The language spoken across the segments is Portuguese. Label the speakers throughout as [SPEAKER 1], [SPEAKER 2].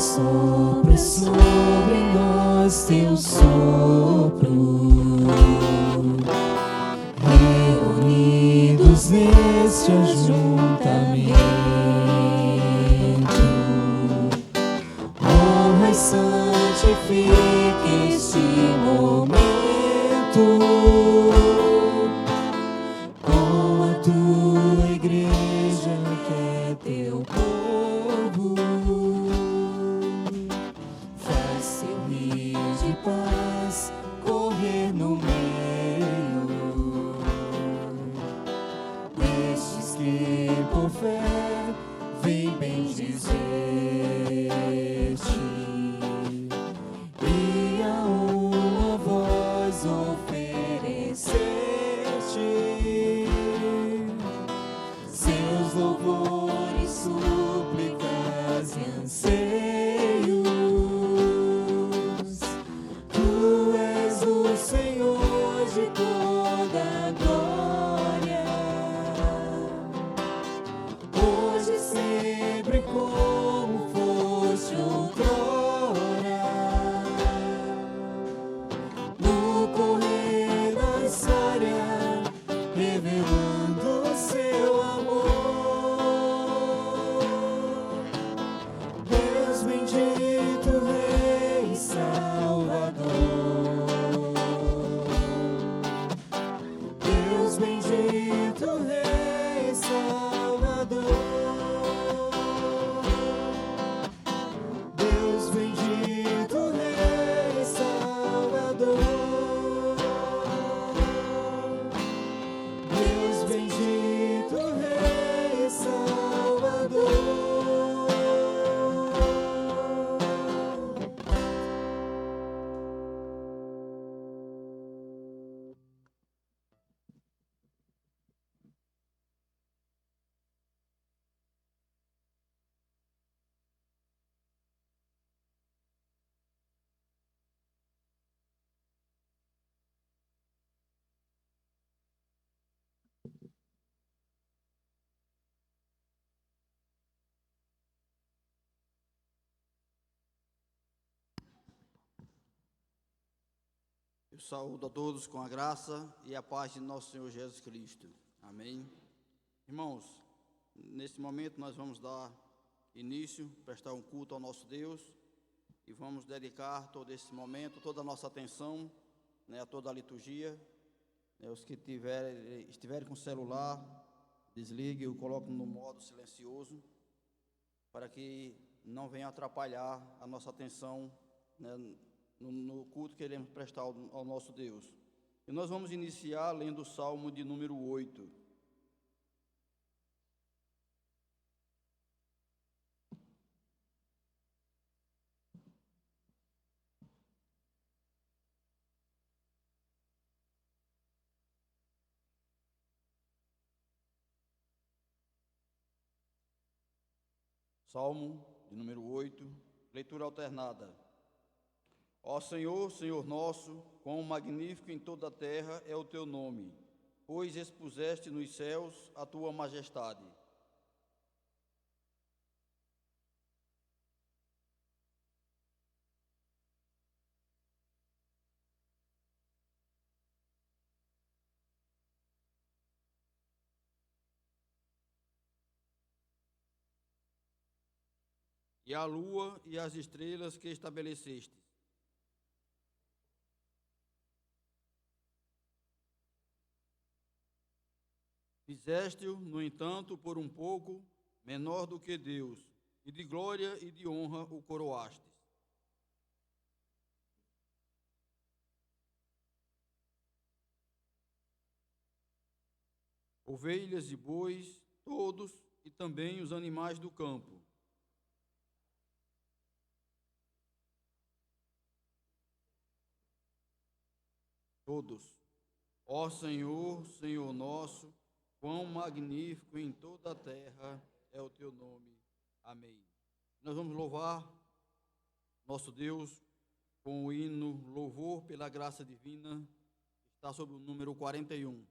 [SPEAKER 1] Sopra sobre nós teu sopro, reunidos neste ajuntamento, honra e santifica este momento com a tua igreja que é teu povo. Faz teu rio de paz correr no meio destes que por fé vem bendizer-te, e a uma voz oferecer-te seus louvores, súplicas e anseios. Tu és o Senhor de toda a glória, hoje e sempre como foste outrora, no correr da história, revelando seu amor. Deus bendito, Rei e Salvador. Deus bendito, Rei e Salvador. Deus bendito, Rei e Salvador. Deus bendito, Rei e Salvador.
[SPEAKER 2] Eu saúdo a todos com a graça e a paz de nosso Senhor Jesus Cristo. Amém. Irmãos, nesse momento nós vamos dar início, prestar um culto ao nosso Deus e vamos dedicar todo esse momento, toda a nossa atenção, a toda a liturgia. Os que estiverem com o celular, desligue ou coloque no modo silencioso, para que não venha atrapalhar a nossa atenção, no culto que queremos prestar ao nosso Deus. E nós vamos iniciar lendo o Salmo de número 8. Salmo de número 8, leitura alternada. Ó Senhor, Senhor nosso, quão magnífico em toda a terra é o teu nome, pois expuseste nos céus a tua majestade. E a lua e as estrelas que estabeleceste. Fizeste-o, no entanto, por um pouco menor do que Deus, e de glória e de honra o coroastes. Ovelhas e bois, todos, e também os animais do campo. Todos. Ó Senhor, Senhor nosso, quão magnífico em toda a terra é o teu nome. Amém. Nós vamos louvar nosso Deus com o hino Louvor pela Graça Divina, que está sobre o número 41.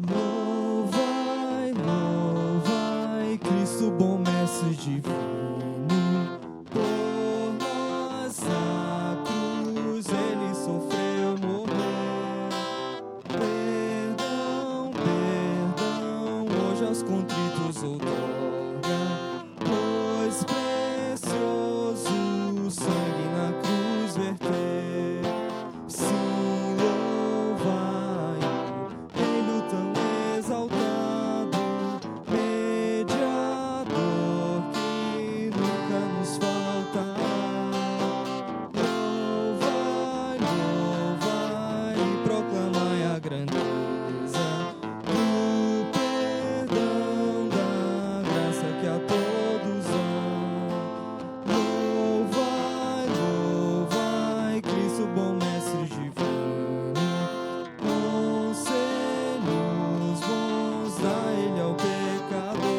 [SPEAKER 1] Louvai, louvai, Cristo bom mestre divino, por nós a cruz ele sofreu, morreu. Perdão, perdão, hoje aos contritos outorga, pois precioso sangue na cruz verter. Sim, louvai, Ele tão exaltado, mediador que nunca nos faltará. Louvai, louvai, proclamai a grandeza do perdão, da graça que a todos dá. Louvai, louvai, Cristo bom mestre divino, conselhos bons dá ele ao pecador.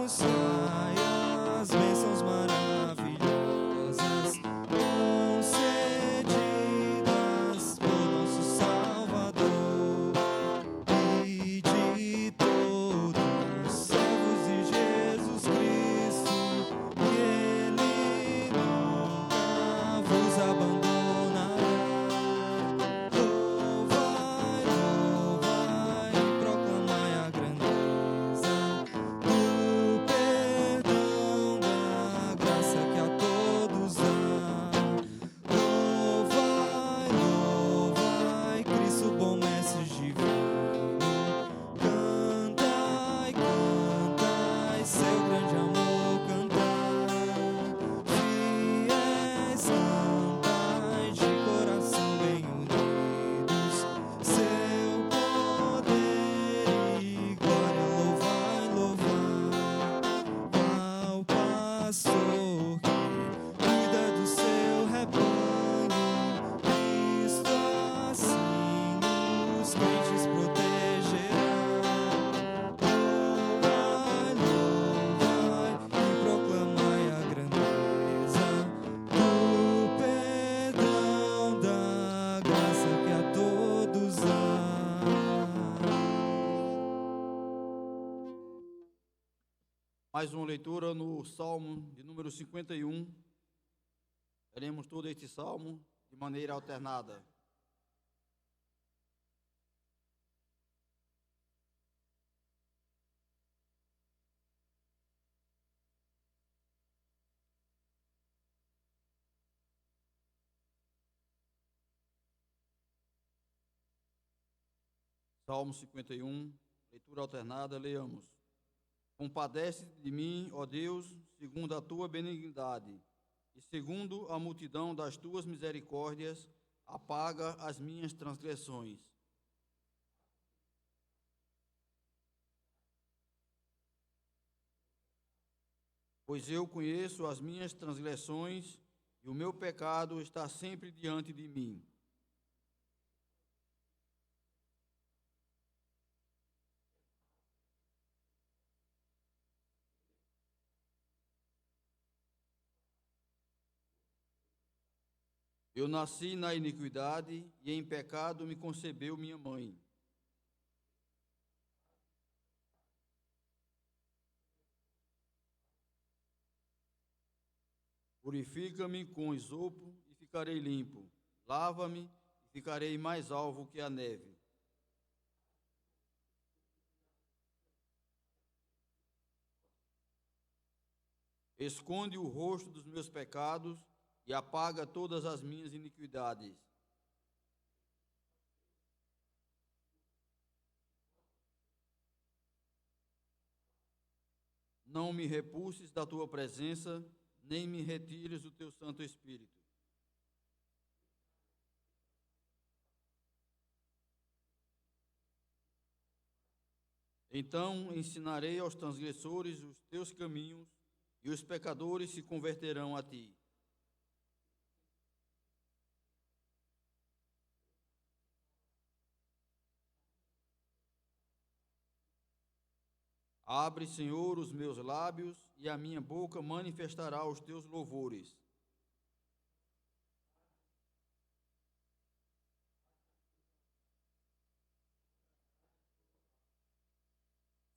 [SPEAKER 1] Anunciai as bênçãos maravilhosas concedidas por nosso Salvador e de todos servos de Jesus Cristo, que Ele nunca vos abandonará. Louvai, louvai, proclamai a grandeza do perdão, da graça que a todos dá. Louvai, louvai, Cristo bom mestre divino, cantai, cantai, seu grande amor cantai, fiéis cantai, de coração bem unidos, seu poder e glória louvai, louvai, ao pastor que cuida do seu rebanho, Cristo assim os crentes protegerá. Louvai, louvai e proclamai a grandeza do perdão, da graça que a todos dá.
[SPEAKER 2] Mais uma leitura no Salmo de número 51. Veremos todo este salmo de maneira alternada. Salmo 51, leitura alternada, leamos. Compadece-te de mim, ó Deus, segundo a tua benignidade, e segundo a multidão das tuas misericórdias, apaga as minhas transgressões. Pois eu conheço as minhas transgressões, e o meu pecado está sempre diante de mim. Eu nasci na iniquidade, e em pecado me concebeu minha mãe. Purifica-me com esopo e ficarei limpo. Lava-me e ficarei mais alvo que a neve. Esconde o rosto dos meus pecados e apaga todas as minhas iniquidades. Não me repulses da tua presença, nem me retires o teu Santo Espírito. Então ensinarei aos transgressores os teus caminhos, e os pecadores se converterão a ti. Abre, Senhor, os meus lábios, e a minha boca manifestará os teus louvores.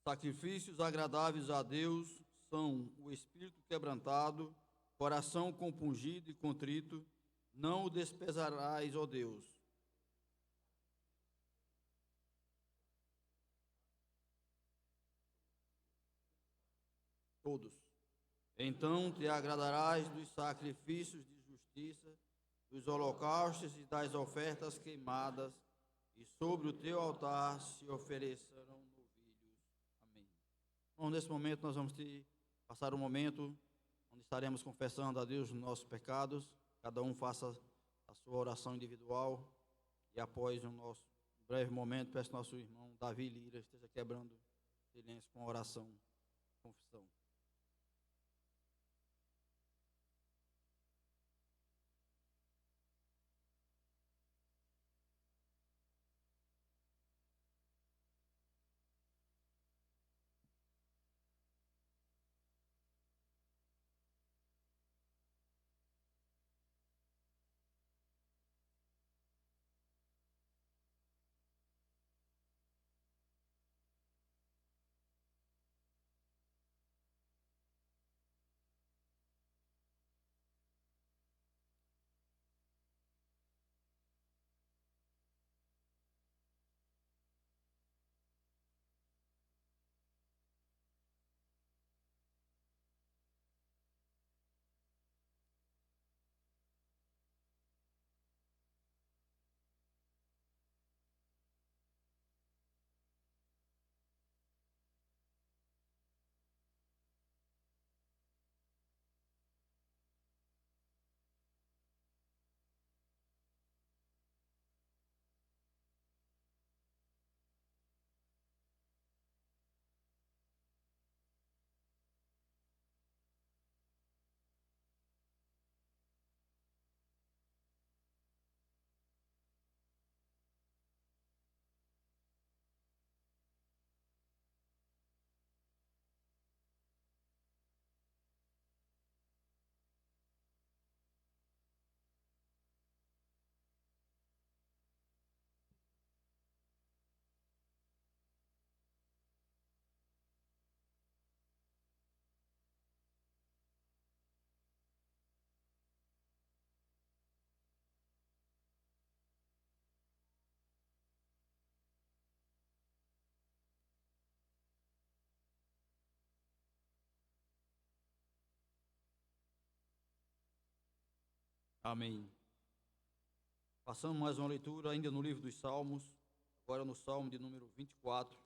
[SPEAKER 2] Sacrifícios agradáveis a Deus são o espírito quebrantado, coração compungido e contrito, não o desprezarás, ó Deus. Todos. Então te agradarás dos sacrifícios de justiça, dos holocaustos e das ofertas queimadas, e sobre o teu altar se oferecerão novilhos. Amém. Bom, nesse momento nós vamos passar um momento onde estaremos confessando a Deus os nossos pecados. Cada um faça a sua oração individual, e após o nosso breve momento, peço ao nosso irmão Davi Lira esteja quebrando silêncio com a oração, confissão. Amém. Passamos mais uma leitura ainda no livro dos Salmos, agora no Salmo de número 24.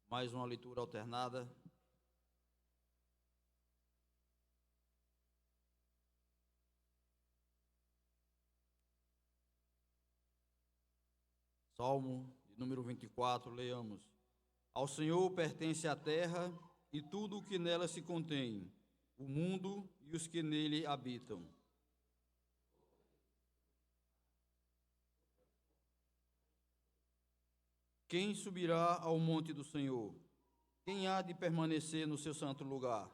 [SPEAKER 2] Mais uma leitura alternada. Salmo de número 24, leamos. Ao Senhor pertence a terra e tudo o que nela se contém, o mundo e os que nele habitam. Quem subirá ao monte do Senhor? Quem há de permanecer no seu santo lugar?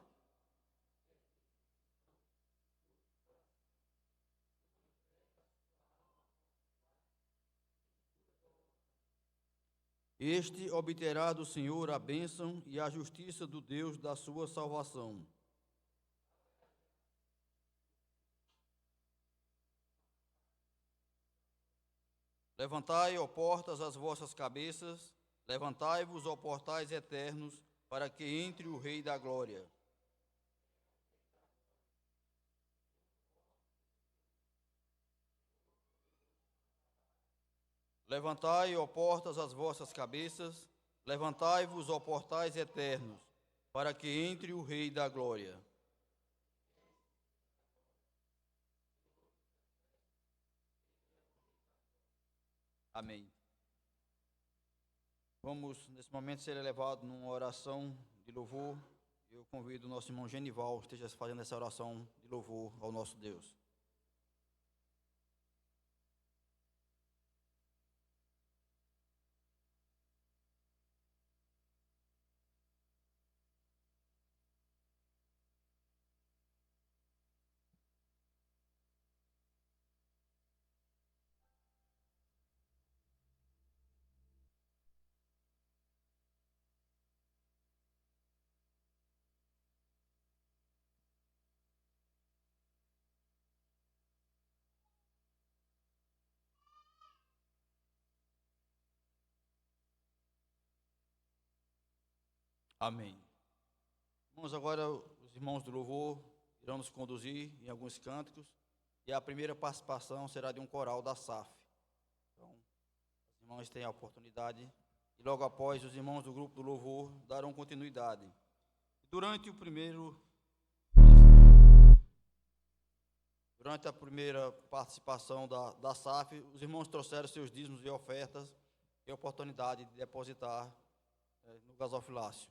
[SPEAKER 2] Este obterá do Senhor a bênção e a justiça do Deus da sua salvação. Levantai, ó portas, as vossas cabeças, levantai-vos, ó portais eternos, para que entre o Rei da Glória. Levantai, ó portas, as vossas cabeças, levantai-vos, ó portais eternos, para que entre o Rei da Glória. Amém. Vamos, nesse momento, ser elevados numa oração de louvor. Eu convido o nosso irmão Genival, que esteja fazendo essa oração de louvor ao nosso Deus. Amém. Irmãos, agora os irmãos do louvor irão nos conduzir em alguns cânticos, e a primeira participação será de um coral da SAF. Então, os irmãos têm a oportunidade, e logo após os irmãos do grupo do louvor darão continuidade. Durante a primeira participação da SAF, os irmãos trouxeram seus dízimos e ofertas e a oportunidade de depositar no gasofilácio.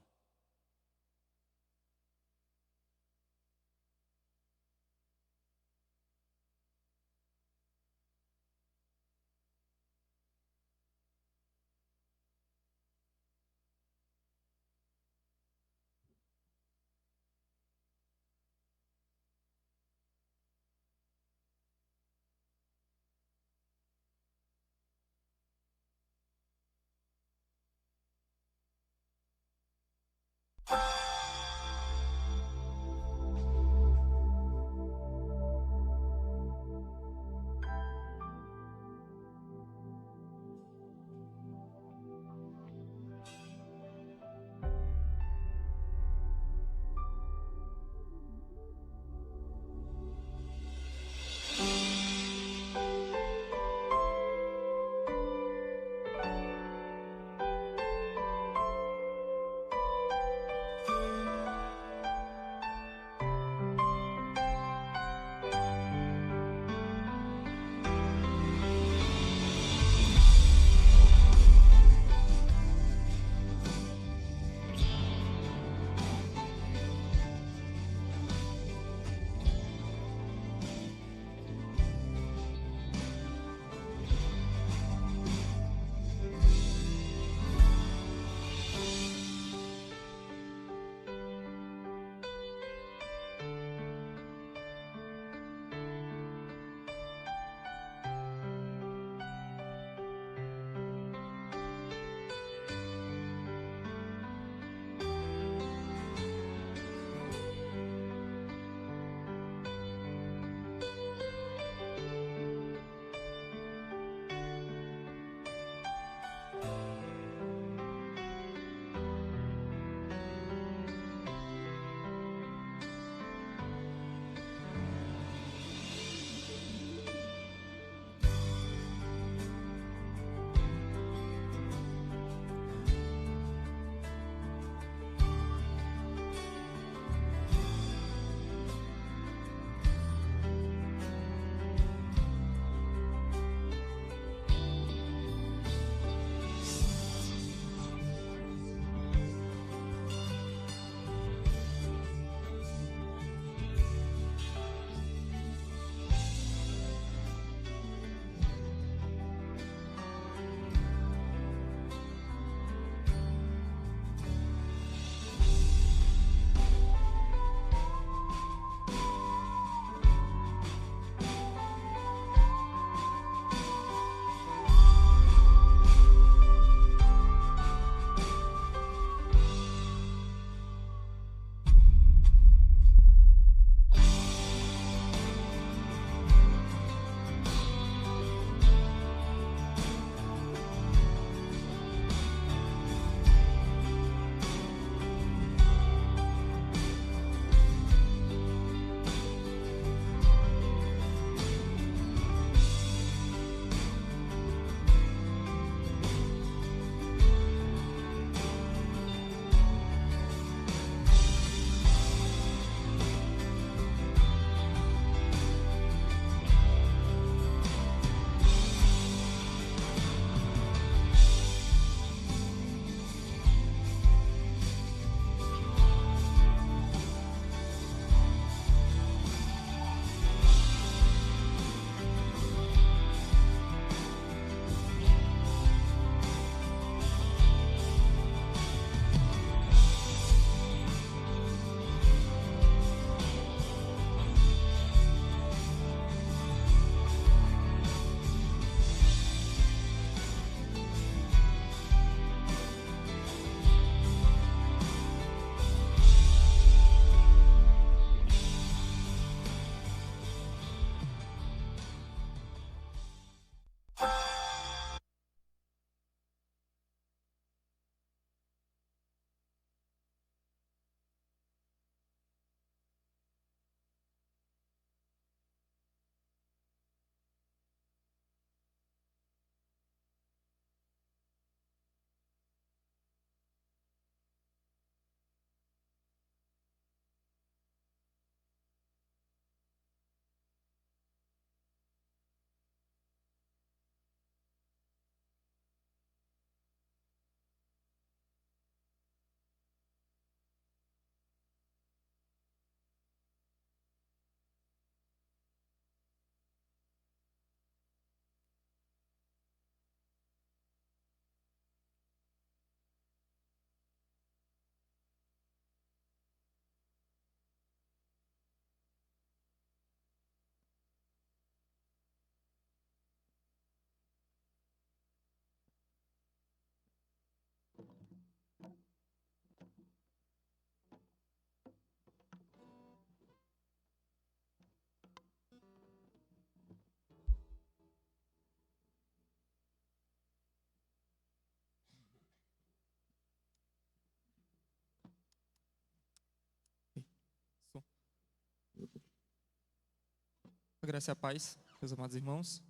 [SPEAKER 1] A graça e a paz, meus amados irmãos.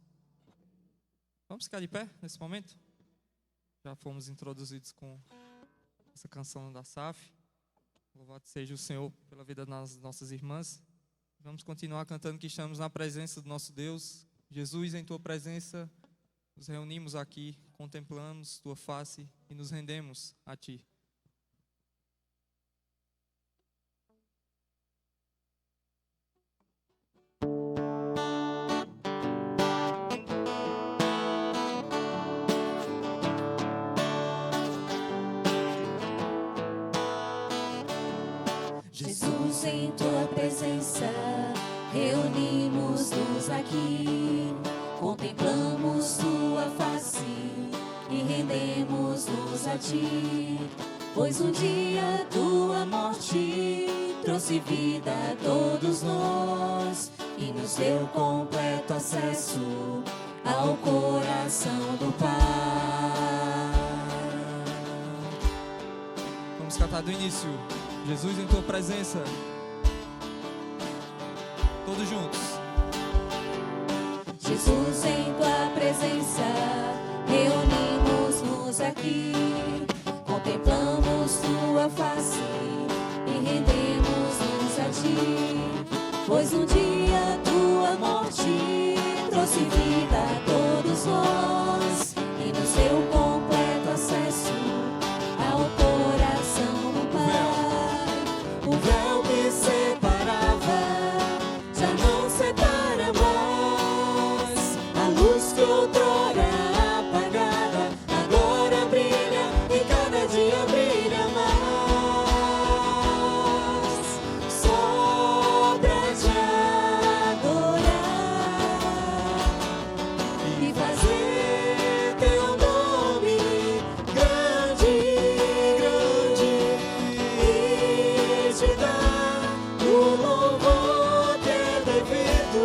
[SPEAKER 1] Vamos ficar de pé nesse momento? Já fomos introduzidos com essa canção da SAF. Louvado seja o Senhor pela vida das nossas irmãs. Vamos continuar cantando que estamos na presença do nosso Deus. Jesus, em Tua presença, nos reunimos aqui, contemplamos Tua face e nos rendemos a Ti.
[SPEAKER 3] Jesus, em Tua presença, reunimos-nos aqui, contemplamos Tua face e rendemos-nos a Ti, pois um dia Tua morte trouxe vida a todos nós e nos deu completo acesso ao coração do Pai.
[SPEAKER 1] Vamos cantar do início. Jesus, em Tua presença. Todos juntos.
[SPEAKER 3] Jesus, em Tua presença, reunimos-nos aqui, contemplamos Tua face e rendemos-nos a Ti, pois um dia Tua morte trouxe vida a todos nós e nos deu completo acesso ao coração do Pai. O véu que separava já não separa mais. A luz que outrora apagada agora brilha e cada dia brilha mais. Só pra Te adorar e fazer Teu nome grande, grande, e Te dar o louvor que é devido.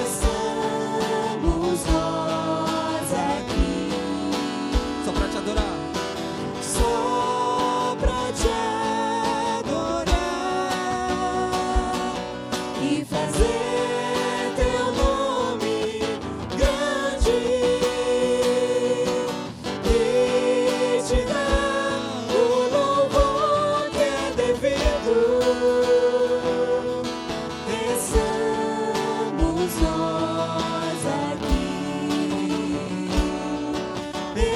[SPEAKER 3] Estamos nós aqui
[SPEAKER 1] Só para Te adorar.
[SPEAKER 3] só pra Te adorar e fazer Teu nome grande e Te dar o louvor que é devido. Estamos nós aqui,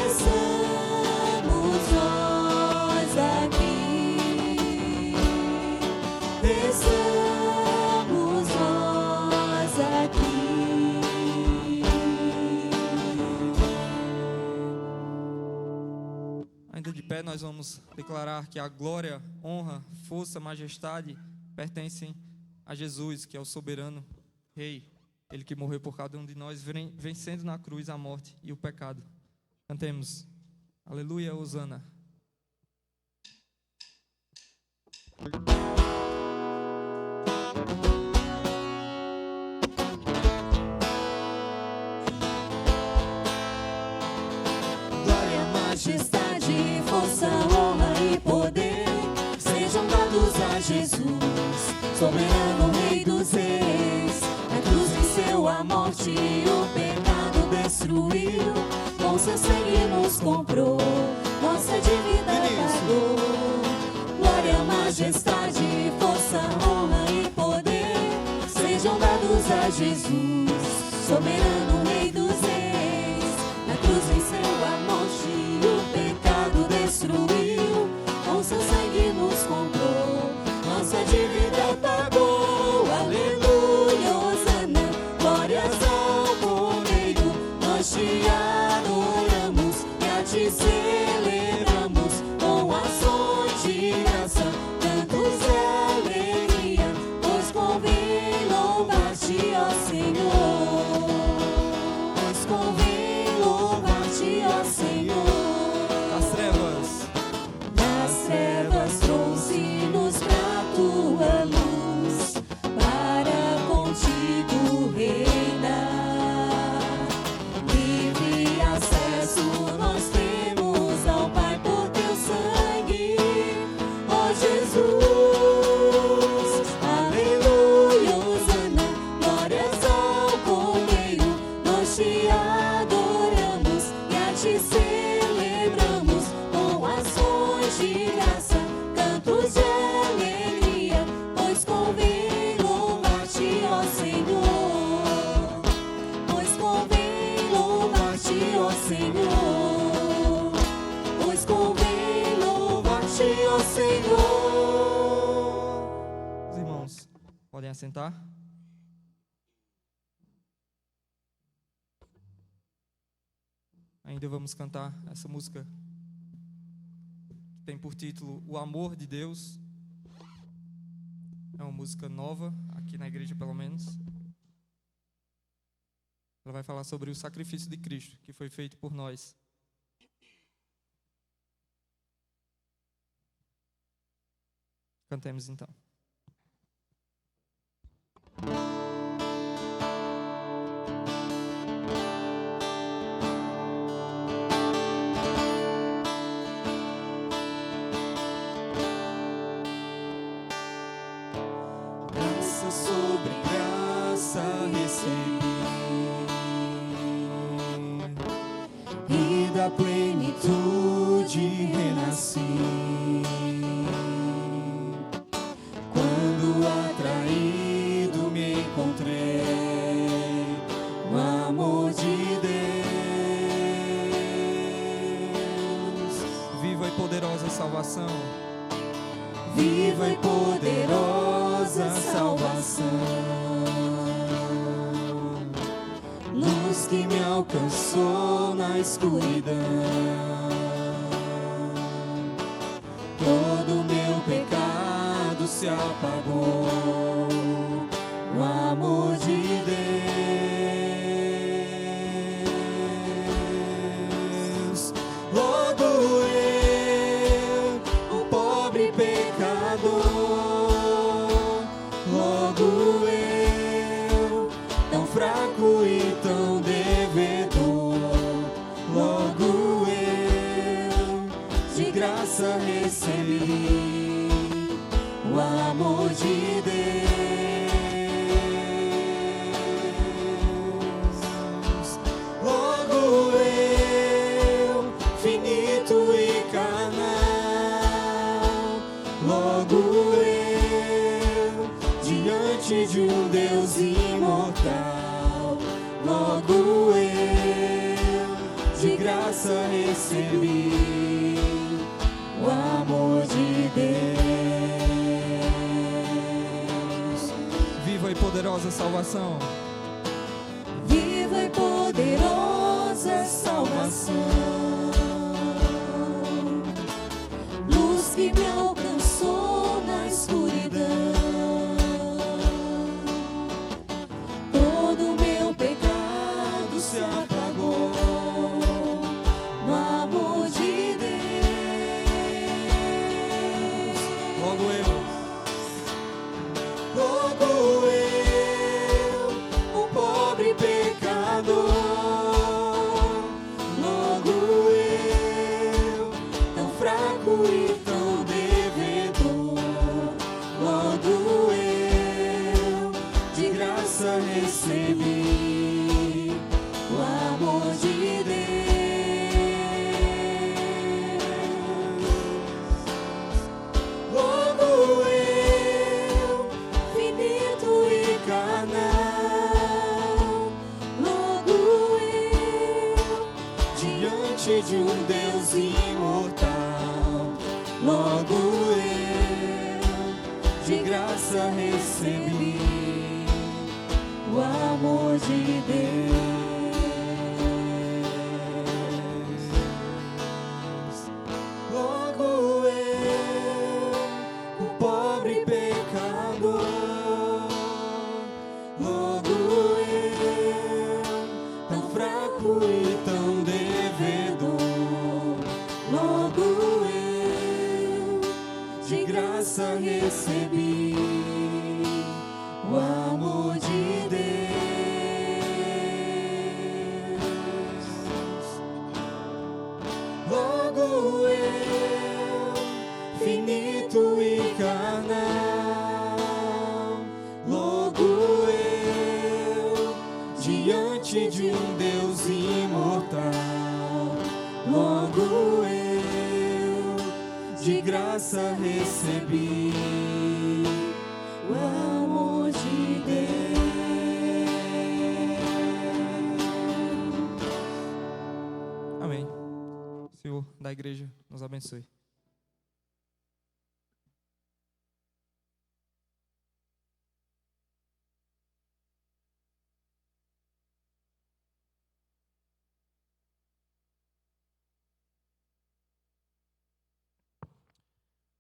[SPEAKER 3] estamos nós aqui, estamos nós aqui.
[SPEAKER 1] Ainda de pé, nós vamos declarar que a glória, honra, força, majestade pertencem a Jesus, que é o soberano Rei. Ele que morreu por cada um de nós, vencendo na cruz a morte e o pecado. Cantemos. Aleluia, Hosana.
[SPEAKER 3] Glória, majestade, força, honra e poder sejam dados a Jesus, soberano Rei dos Reis. A cruz venceu a morte e o pecado destruiu, com seu sangue nos comprou, nossa dívida pagou. Glória, majestade, força, honra e poder sejam dados a Jesus, soberano Rei dos Reis. Na cruz venceu a morte e o pecado destruiu, com seu sangue nos comprou, nossa dívida pagou. Aleluia, Hosana, glórias ao Cordeiro. Nós Te adoramos e a Te celebramos com ações de graça, cantos de alegria, pois convém louvar-Te, ó Senhor. Pois convém louvar-Te, ó Senhor.
[SPEAKER 1] Das
[SPEAKER 3] Das
[SPEAKER 1] trevas,
[SPEAKER 3] trevas trouxe-nos pra Tua luz, para contigo reinar. Livre acesso nós temos de graça, cantos de alegria, pois convém louvar-te, ó Senhor. Pois convém louvar-te, ó Senhor. Pois convém louvar-te, ó Senhor.
[SPEAKER 1] Os irmãos podem assentar. Ainda vamos cantar essa música que tem por título O Amor de Deus. É uma música nova, aqui na igreja pelo menos. Ela vai falar sobre o sacrifício de Cristo, que foi feito por nós. Cantemos então.
[SPEAKER 3] Graça sobre graça recebi, e da plenitude renasci. Quando atraído me encontrei no amor de Deus.
[SPEAKER 1] Viva e poderosa salvação.
[SPEAKER 3] Viva e poderosa salvação, luz que me alcançou na escuridão. Todo meu pecado se apagou no amor de Deus. Logo eu, um pobre pecador, logo eu, tão fraco e tão devedor, logo eu, de graça recebi o amor de Deus. Logo eu, finito e carnal, logo eu, diante de um Deus imortal, logo eu, de graça recebi o amor de Deus.
[SPEAKER 1] Viva e poderosa salvação.
[SPEAKER 3] Viva e poderosa salvação, luz que me alcançou na escuridão. Todo meu pecado se apagou no amor de Deus.
[SPEAKER 1] Logo eu,
[SPEAKER 3] Logo eu, um pobre pecador, logo eu, tão fraco e tão devedor, logo eu, de graça recebi o amor de Deus. Logo eu, finito e carnal, logo eu, diante de um Deus imortal, logo eu, de graça recebi o amor de Deus. Logo eu, um pobre pecador, logo eu, tão fraco e tão devedor, logo eu, de graça recebi o amor de Deus. Logo eu, finito e carnal, logo eu, diante de um Deus imortal, logo eu, de graça recebi o amor de Deus.
[SPEAKER 1] Amém. Senhor da igreja nos abençoe.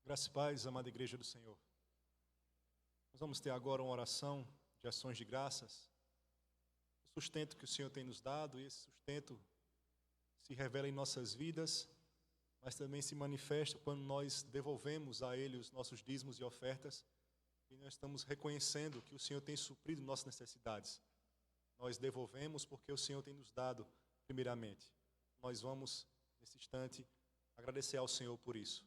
[SPEAKER 4] Graça e paz, amada igreja do Senhor. Nós vamos ter agora uma oração de ações de graças. O sustento que o Senhor tem nos dado, e esse sustento se revela em nossas vidas, mas também se manifesta quando nós devolvemos a Ele os nossos dízimos e ofertas, e nós estamos reconhecendo que o Senhor tem suprido nossas necessidades. Nós devolvemos porque o Senhor tem nos dado primeiramente. Nós vamos, nesse instante, agradecer ao Senhor por isso.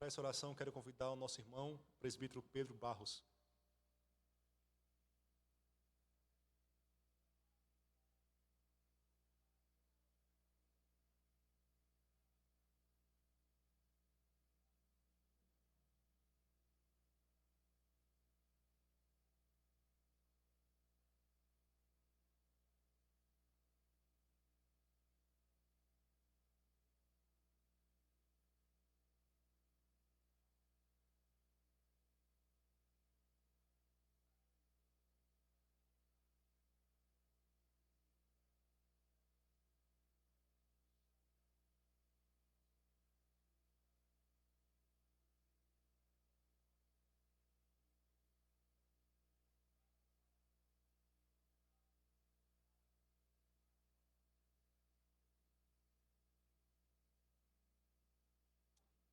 [SPEAKER 4] Para essa oração, quero convidar o nosso irmão, o presbítero Pedro Barros.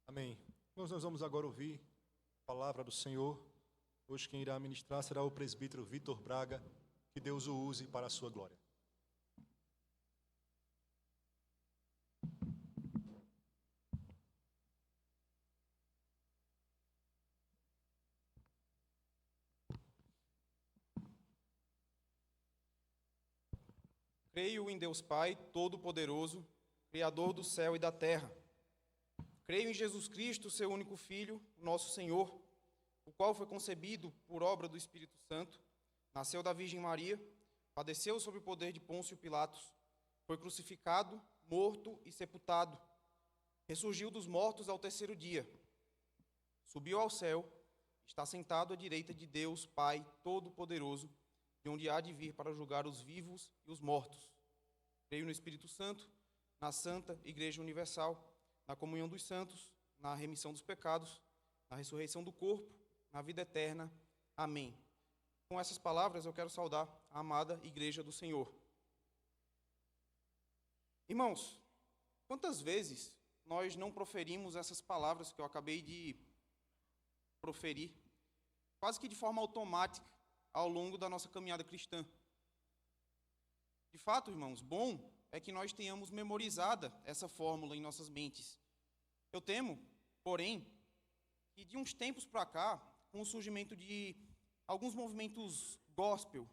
[SPEAKER 4] Amém. Nós vamos agora ouvir a palavra do Senhor. Hoje quem irá ministrar será o presbítero Vitor Braga. Que Deus o use para a sua glória.
[SPEAKER 5] Creio em Deus Pai Todo-Poderoso, Criador do céu e da terra. Creio em Jesus Cristo, seu único Filho, nosso Senhor, o qual foi concebido por obra do Espírito Santo, nasceu da Virgem Maria, padeceu sob o poder de Pôncio Pilatos, foi crucificado, morto e sepultado, ressurgiu dos mortos ao terceiro dia, subiu ao céu, está sentado à direita de Deus Pai Todo-Poderoso, de onde há de vir para julgar os vivos e os mortos. Creio no Espírito Santo, na Santa Igreja Universal, na comunhão dos santos, na remissão dos pecados, na ressurreição do corpo, na vida eterna. Amém. Com essas palavras eu quero saudar a amada Igreja do Senhor. Irmãos, quantas vezes nós não proferimos essas palavras que eu acabei de proferir, quase que de forma automática, ao longo da nossa caminhada cristã? De fato, irmãos, bom é que nós tenhamos memorizada essa fórmula em nossas mentes. Eu temo, porém, que de uns tempos para cá, com o surgimento de alguns movimentos gospel,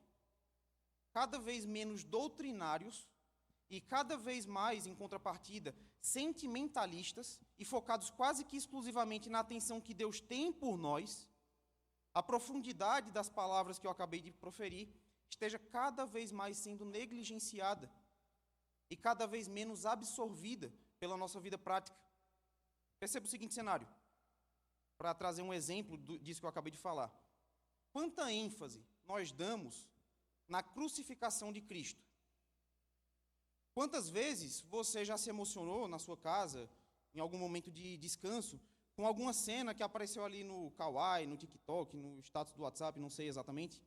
[SPEAKER 5] cada vez menos doutrinários e cada vez mais, em contrapartida, sentimentalistas e focados quase que exclusivamente na atenção que Deus tem por nós, a profundidade das palavras que eu acabei de proferir esteja cada vez mais sendo negligenciada e cada vez menos absorvida pela nossa vida prática. Perceba o seguinte cenário, para trazer um exemplo disso que eu acabei de falar. Quanta ênfase nós damos na crucificação de Cristo? Quantas vezes você já se emocionou na sua casa, em algum momento de descanso, com alguma cena que apareceu ali no Kawaii, no TikTok, no status do WhatsApp, não sei exatamente,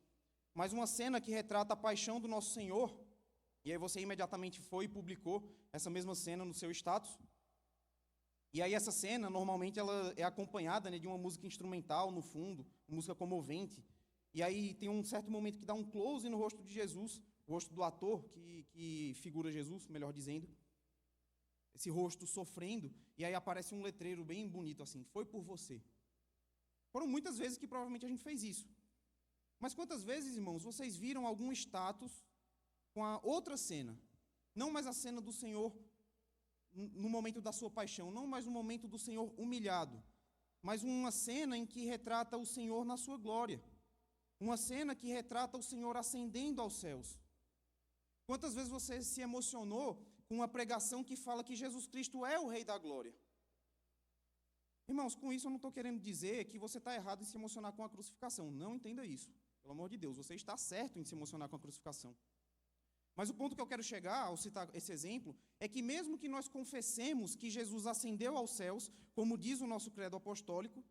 [SPEAKER 5] mas uma cena que retrata a paixão do nosso Senhor, e aí você imediatamente foi e publicou essa mesma cena no seu status. E aí essa cena, normalmente, ela é acompanhada, né, de uma música instrumental no fundo, música comovente, e aí tem um certo momento que dá um close no rosto de Jesus, o rosto do ator que figura Jesus, melhor dizendo, esse rosto sofrendo, e aí aparece um letreiro bem bonito assim, foi por você. Foram muitas vezes que provavelmente a gente fez isso. Mas quantas vezes, irmãos, vocês viram algum status com a outra cena? Não mais a cena do Senhor no momento da sua paixão, não mais no momento do Senhor humilhado, mas uma cena em que retrata o Senhor na sua glória. Uma cena que retrata o Senhor ascendendo aos céus. Quantas vezes você se emocionou com uma pregação que fala que Jesus Cristo é o Rei da Glória? Irmãos, com isso eu não estou querendo dizer que você está errado em se emocionar com a crucificação. Não entenda isso. Pelo amor de Deus, você está certo em se emocionar com a crucificação. Mas o ponto que eu quero chegar, ao citar esse exemplo, é que mesmo que nós confessemos que Jesus ascendeu aos céus, como diz o nosso credo apostólico,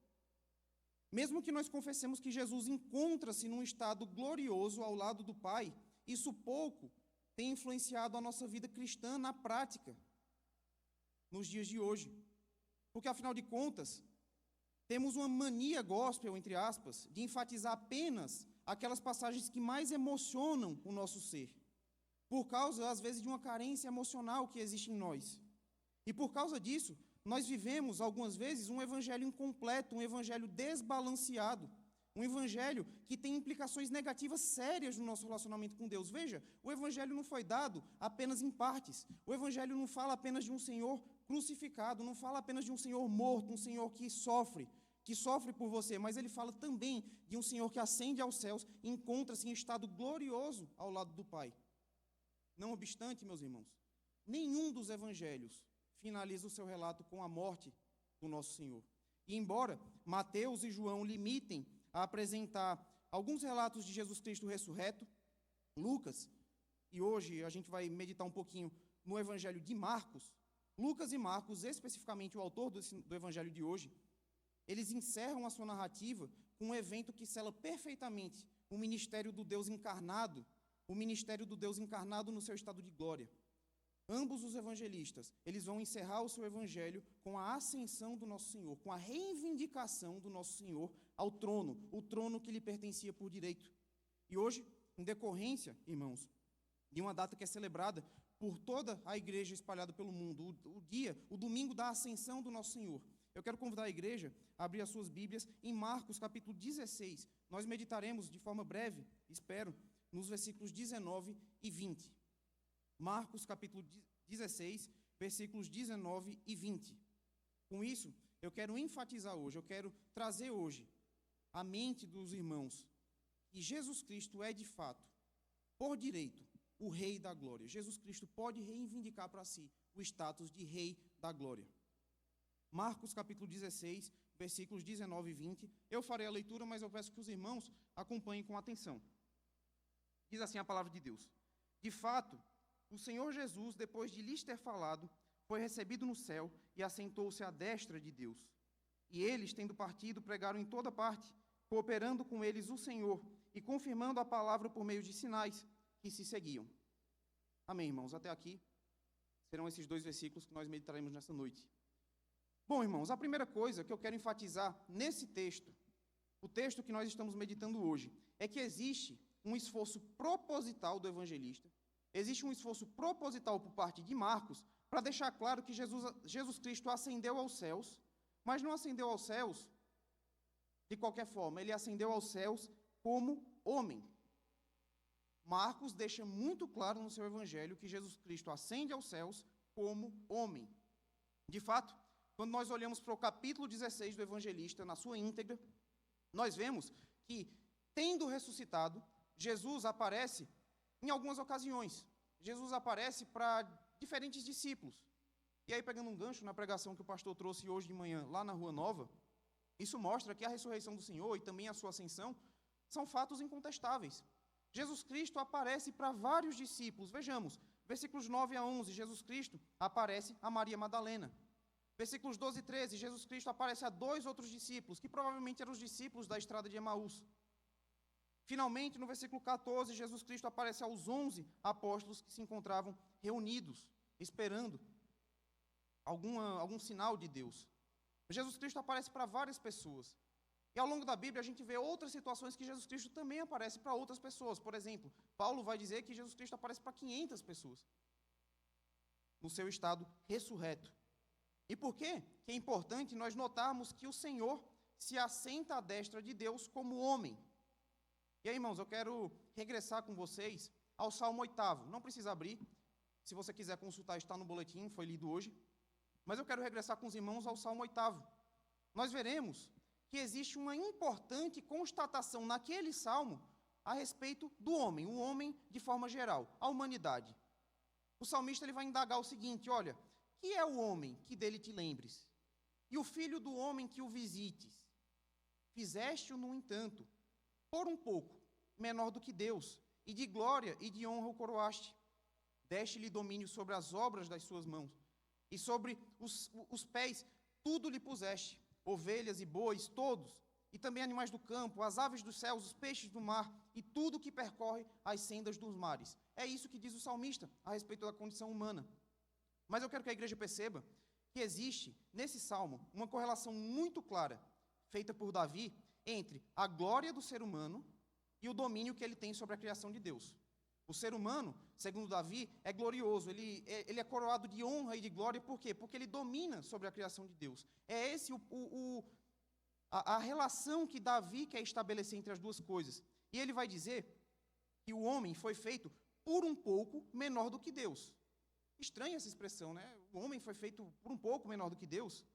[SPEAKER 5] mesmo que nós confessemos que Jesus encontra-se num estado glorioso ao lado do Pai, isso pouco tem influenciado a nossa vida cristã na prática, nos dias de hoje. Porque, afinal de contas, temos uma mania gospel, entre aspas, de enfatizar apenas aquelas passagens que mais emocionam o nosso ser, por causa, às vezes, de uma carência emocional que existe em nós. E por causa disso, nós vivemos, algumas vezes, um evangelho incompleto, um evangelho desbalanceado, um evangelho que tem implicações negativas sérias no nosso relacionamento com Deus. Veja, o evangelho não foi dado apenas em partes. O evangelho não fala apenas de um Senhor crucificado, não fala apenas de um Senhor morto, um Senhor que sofre por você, mas ele fala também de um Senhor que ascende aos céus e encontra-se em estado glorioso ao lado do Pai. Não obstante, meus irmãos, nenhum dos evangelhos finaliza o seu relato com a morte do nosso Senhor. E embora Mateus e João limitem a apresentar alguns relatos de Jesus Cristo ressurreto, Lucas, e hoje a gente vai meditar um pouquinho no evangelho de Marcos, Lucas e Marcos, especificamente o autor do evangelho de hoje, eles encerram a sua narrativa com um evento que sela perfeitamente o ministério do Deus encarnado, no seu estado de glória. Ambos os evangelistas, eles vão encerrar o seu evangelho com a ascensão do nosso Senhor, com a reivindicação do nosso Senhor ao trono, o trono que lhe pertencia por direito. E hoje, em decorrência, irmãos, de uma data que é celebrada por toda a igreja espalhada pelo mundo, o domingo da ascensão do nosso Senhor, eu quero convidar a igreja a abrir as suas Bíblias em Marcos, capítulo 16. Nós meditaremos de forma breve, espero, nos versículos 19 e 20. Marcos, capítulo 16, versículos 19 e 20. Com isso, eu quero enfatizar hoje, eu quero trazer hoje à mente dos irmãos que Jesus Cristo é, de fato, por direito, o Rei da Glória. Jesus Cristo pode reivindicar para si o status de Rei da Glória. Marcos, capítulo 16, versículos 19 e 20. Eu farei a leitura, mas eu peço que os irmãos acompanhem com atenção. Diz assim a palavra de Deus: de fato, o Senhor Jesus, depois de lhes ter falado, foi recebido no céu e assentou-se à destra de Deus. E eles, tendo partido, pregaram em toda parte, cooperando com eles o Senhor e confirmando a palavra por meio de sinais que se seguiam. Amém, irmãos? Até aqui serão esses dois versículos que nós meditaremos nessa noite. Bom, irmãos, a primeira coisa que eu quero enfatizar nesse texto, o texto que nós estamos meditando hoje, é que existe um esforço proposital do evangelista, existe um esforço proposital por parte de Marcos para deixar claro que Jesus Cristo ascendeu aos céus, mas não ascendeu aos céus de qualquer forma, ele ascendeu aos céus como homem. Marcos deixa muito claro no seu evangelho que Jesus Cristo ascende aos céus como homem. De fato, quando nós olhamos para o capítulo 16 do evangelista, na sua íntegra, nós vemos que, tendo ressuscitado, Jesus aparece em algumas ocasiões. Jesus aparece para diferentes discípulos. E aí, pegando um gancho na pregação que o pastor trouxe hoje de manhã, lá na Rua Nova, isso mostra que a ressurreição do Senhor e também a sua ascensão são fatos incontestáveis. Jesus Cristo aparece para vários discípulos. Vejamos, versículos 9 a 11, Jesus Cristo aparece a Maria Madalena. Versículos 12 e 13, Jesus Cristo aparece a 2 outros discípulos, que provavelmente eram os discípulos da estrada de Emaús. Finalmente, no versículo 14, Jesus Cristo aparece aos 11 apóstolos que se encontravam reunidos, esperando algum sinal de Deus. Jesus Cristo aparece para várias pessoas. E ao longo da Bíblia a gente vê outras situações que Jesus Cristo também aparece para outras pessoas. Por exemplo, Paulo vai dizer que Jesus Cristo aparece para 500 pessoas, no seu estado ressurreto. E por quê? Que é importante nós notarmos que o Senhor se assenta à destra de Deus como homem. E aí, irmãos, eu quero regressar com vocês ao Salmo 8º. Não precisa abrir. Se você quiser consultar, está no boletim, foi lido hoje. Mas eu quero regressar com os irmãos ao Salmo 8º. nós veremos que existe uma importante constatação naquele salmo a respeito do homem, o homem de forma geral, a humanidade. O salmista ele vai indagar o seguinte: olha, que é o homem que dele te lembres? E o filho do homem que o visites? Fizeste-o, no entanto, por um pouco, menor do que Deus, e de glória e de honra o coroaste. Deste-lhe domínio sobre as obras das suas mãos, e sobre os pés tudo lhe puseste, ovelhas e bois, todos, e também animais do campo, as aves dos céus, os peixes do mar, e tudo que percorre as sendas dos mares. É isso que diz o salmista a respeito da condição humana. Mas eu quero que a igreja perceba que existe, nesse salmo, uma correlação muito clara, feita por Davi, entre a glória do ser humano e o domínio que ele tem sobre a criação de Deus. O ser humano, segundo Davi, é glorioso, ele é coroado de honra e de glória, por quê? Porque ele domina sobre a criação de Deus. É esse a relação que Davi quer estabelecer entre as duas coisas. E ele vai dizer que o homem foi feito por um pouco menor do que Deus. Estranha essa expressão, né? O homem foi feito por um pouco menor do que Deus.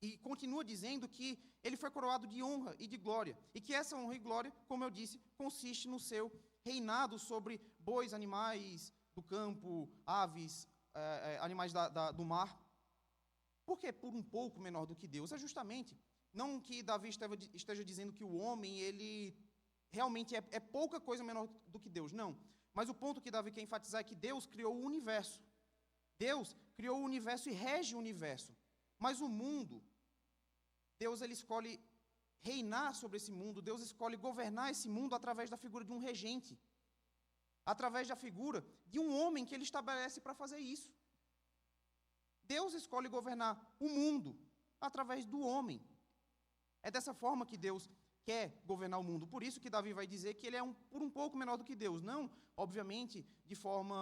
[SPEAKER 5] E continua dizendo que ele foi coroado de honra e de glória. E que essa honra e glória, como eu disse, consiste no seu reinado sobre bois, animais do campo, aves, animais do mar. Por que por um pouco menor do que Deus? É justamente, não que Davi esteja dizendo que o homem, ele realmente é pouca coisa menor do que Deus, não. Mas o ponto que Davi quer enfatizar é que Deus criou o universo. Deus criou o universo e rege o universo. Mas o mundo, Deus ele escolhe reinar sobre esse mundo, Deus escolhe governar esse mundo através da figura de um regente, através da figura de um homem que ele estabelece para fazer isso. Deus escolhe governar o mundo através do homem. É dessa forma que Deus quer governar o mundo. Por isso que Davi vai dizer que ele é por um pouco menor do que Deus. Não, obviamente, de forma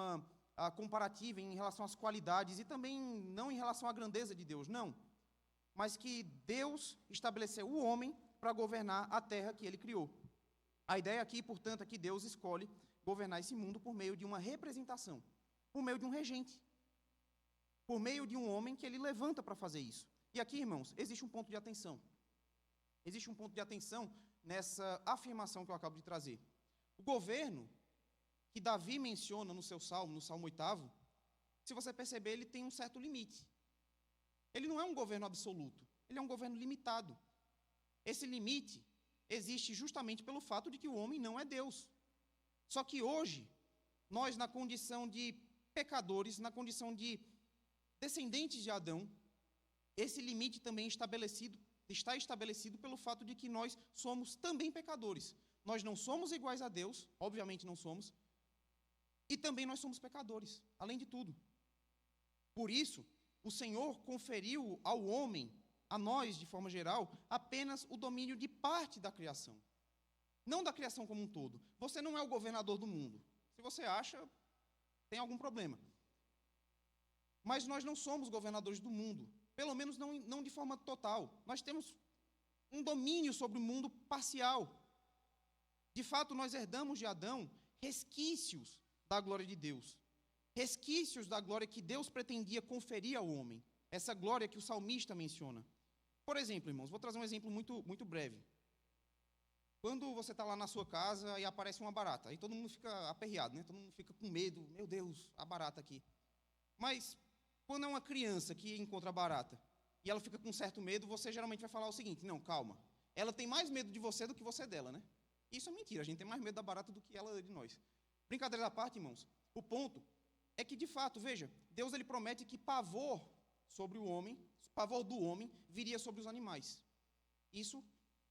[SPEAKER 5] comparativa em relação às qualidades e também não em relação à grandeza de Deus, não. Mas que Deus estabeleceu o homem para governar a terra que ele criou. A ideia aqui, portanto, é que Deus escolhe governar esse mundo por meio de uma representação, por meio de um regente, por meio de um homem que ele levanta para fazer isso. E aqui, irmãos, existe um ponto de atenção. Existe um ponto de atenção nessa afirmação que eu acabo de trazer. O governo que Davi menciona no seu salmo, no Salmo 8º, se você perceber, ele tem um certo limite. Ele não é um governo absoluto, ele é um governo limitado. Esse limite existe justamente pelo fato de que o homem não é Deus. Só que hoje, nós, na condição de pecadores, na condição de descendentes de Adão, esse limite também está estabelecido pelo fato de que nós somos também pecadores. Nós não somos iguais a Deus, obviamente não somos, e também nós somos pecadores, além de tudo. Por isso, o Senhor conferiu ao homem, a nós, de forma geral, apenas o domínio de parte da criação. Não da criação como um todo. Você não é o governador do mundo. Se você acha, tem algum problema. Mas nós não somos governadores do mundo. Pelo menos não de forma total. Nós temos um domínio sobre o mundo parcial. De fato, nós herdamos de Adão resquícios da glória de Deus. Resquícios da glória que Deus pretendia conferir ao homem. Essa glória que o salmista menciona. Por exemplo, irmãos, vou trazer um exemplo muito breve. Quando você está lá na sua casa e aparece uma barata, aí todo mundo fica aperreado, né? Todo mundo fica com medo, meu Deus, a barata aqui. Mas, quando é uma criança que encontra a barata e ela fica com certo medo, você geralmente vai falar o seguinte: não, calma, ela tem mais medo de você do que você dela, né? Isso é mentira, a gente tem mais medo da barata do que ela de nós. Brincadeira à parte, irmãos, o ponto é que, de fato, veja, Deus ele promete que pavor sobre o homem, pavor do homem, viria sobre os animais. Isso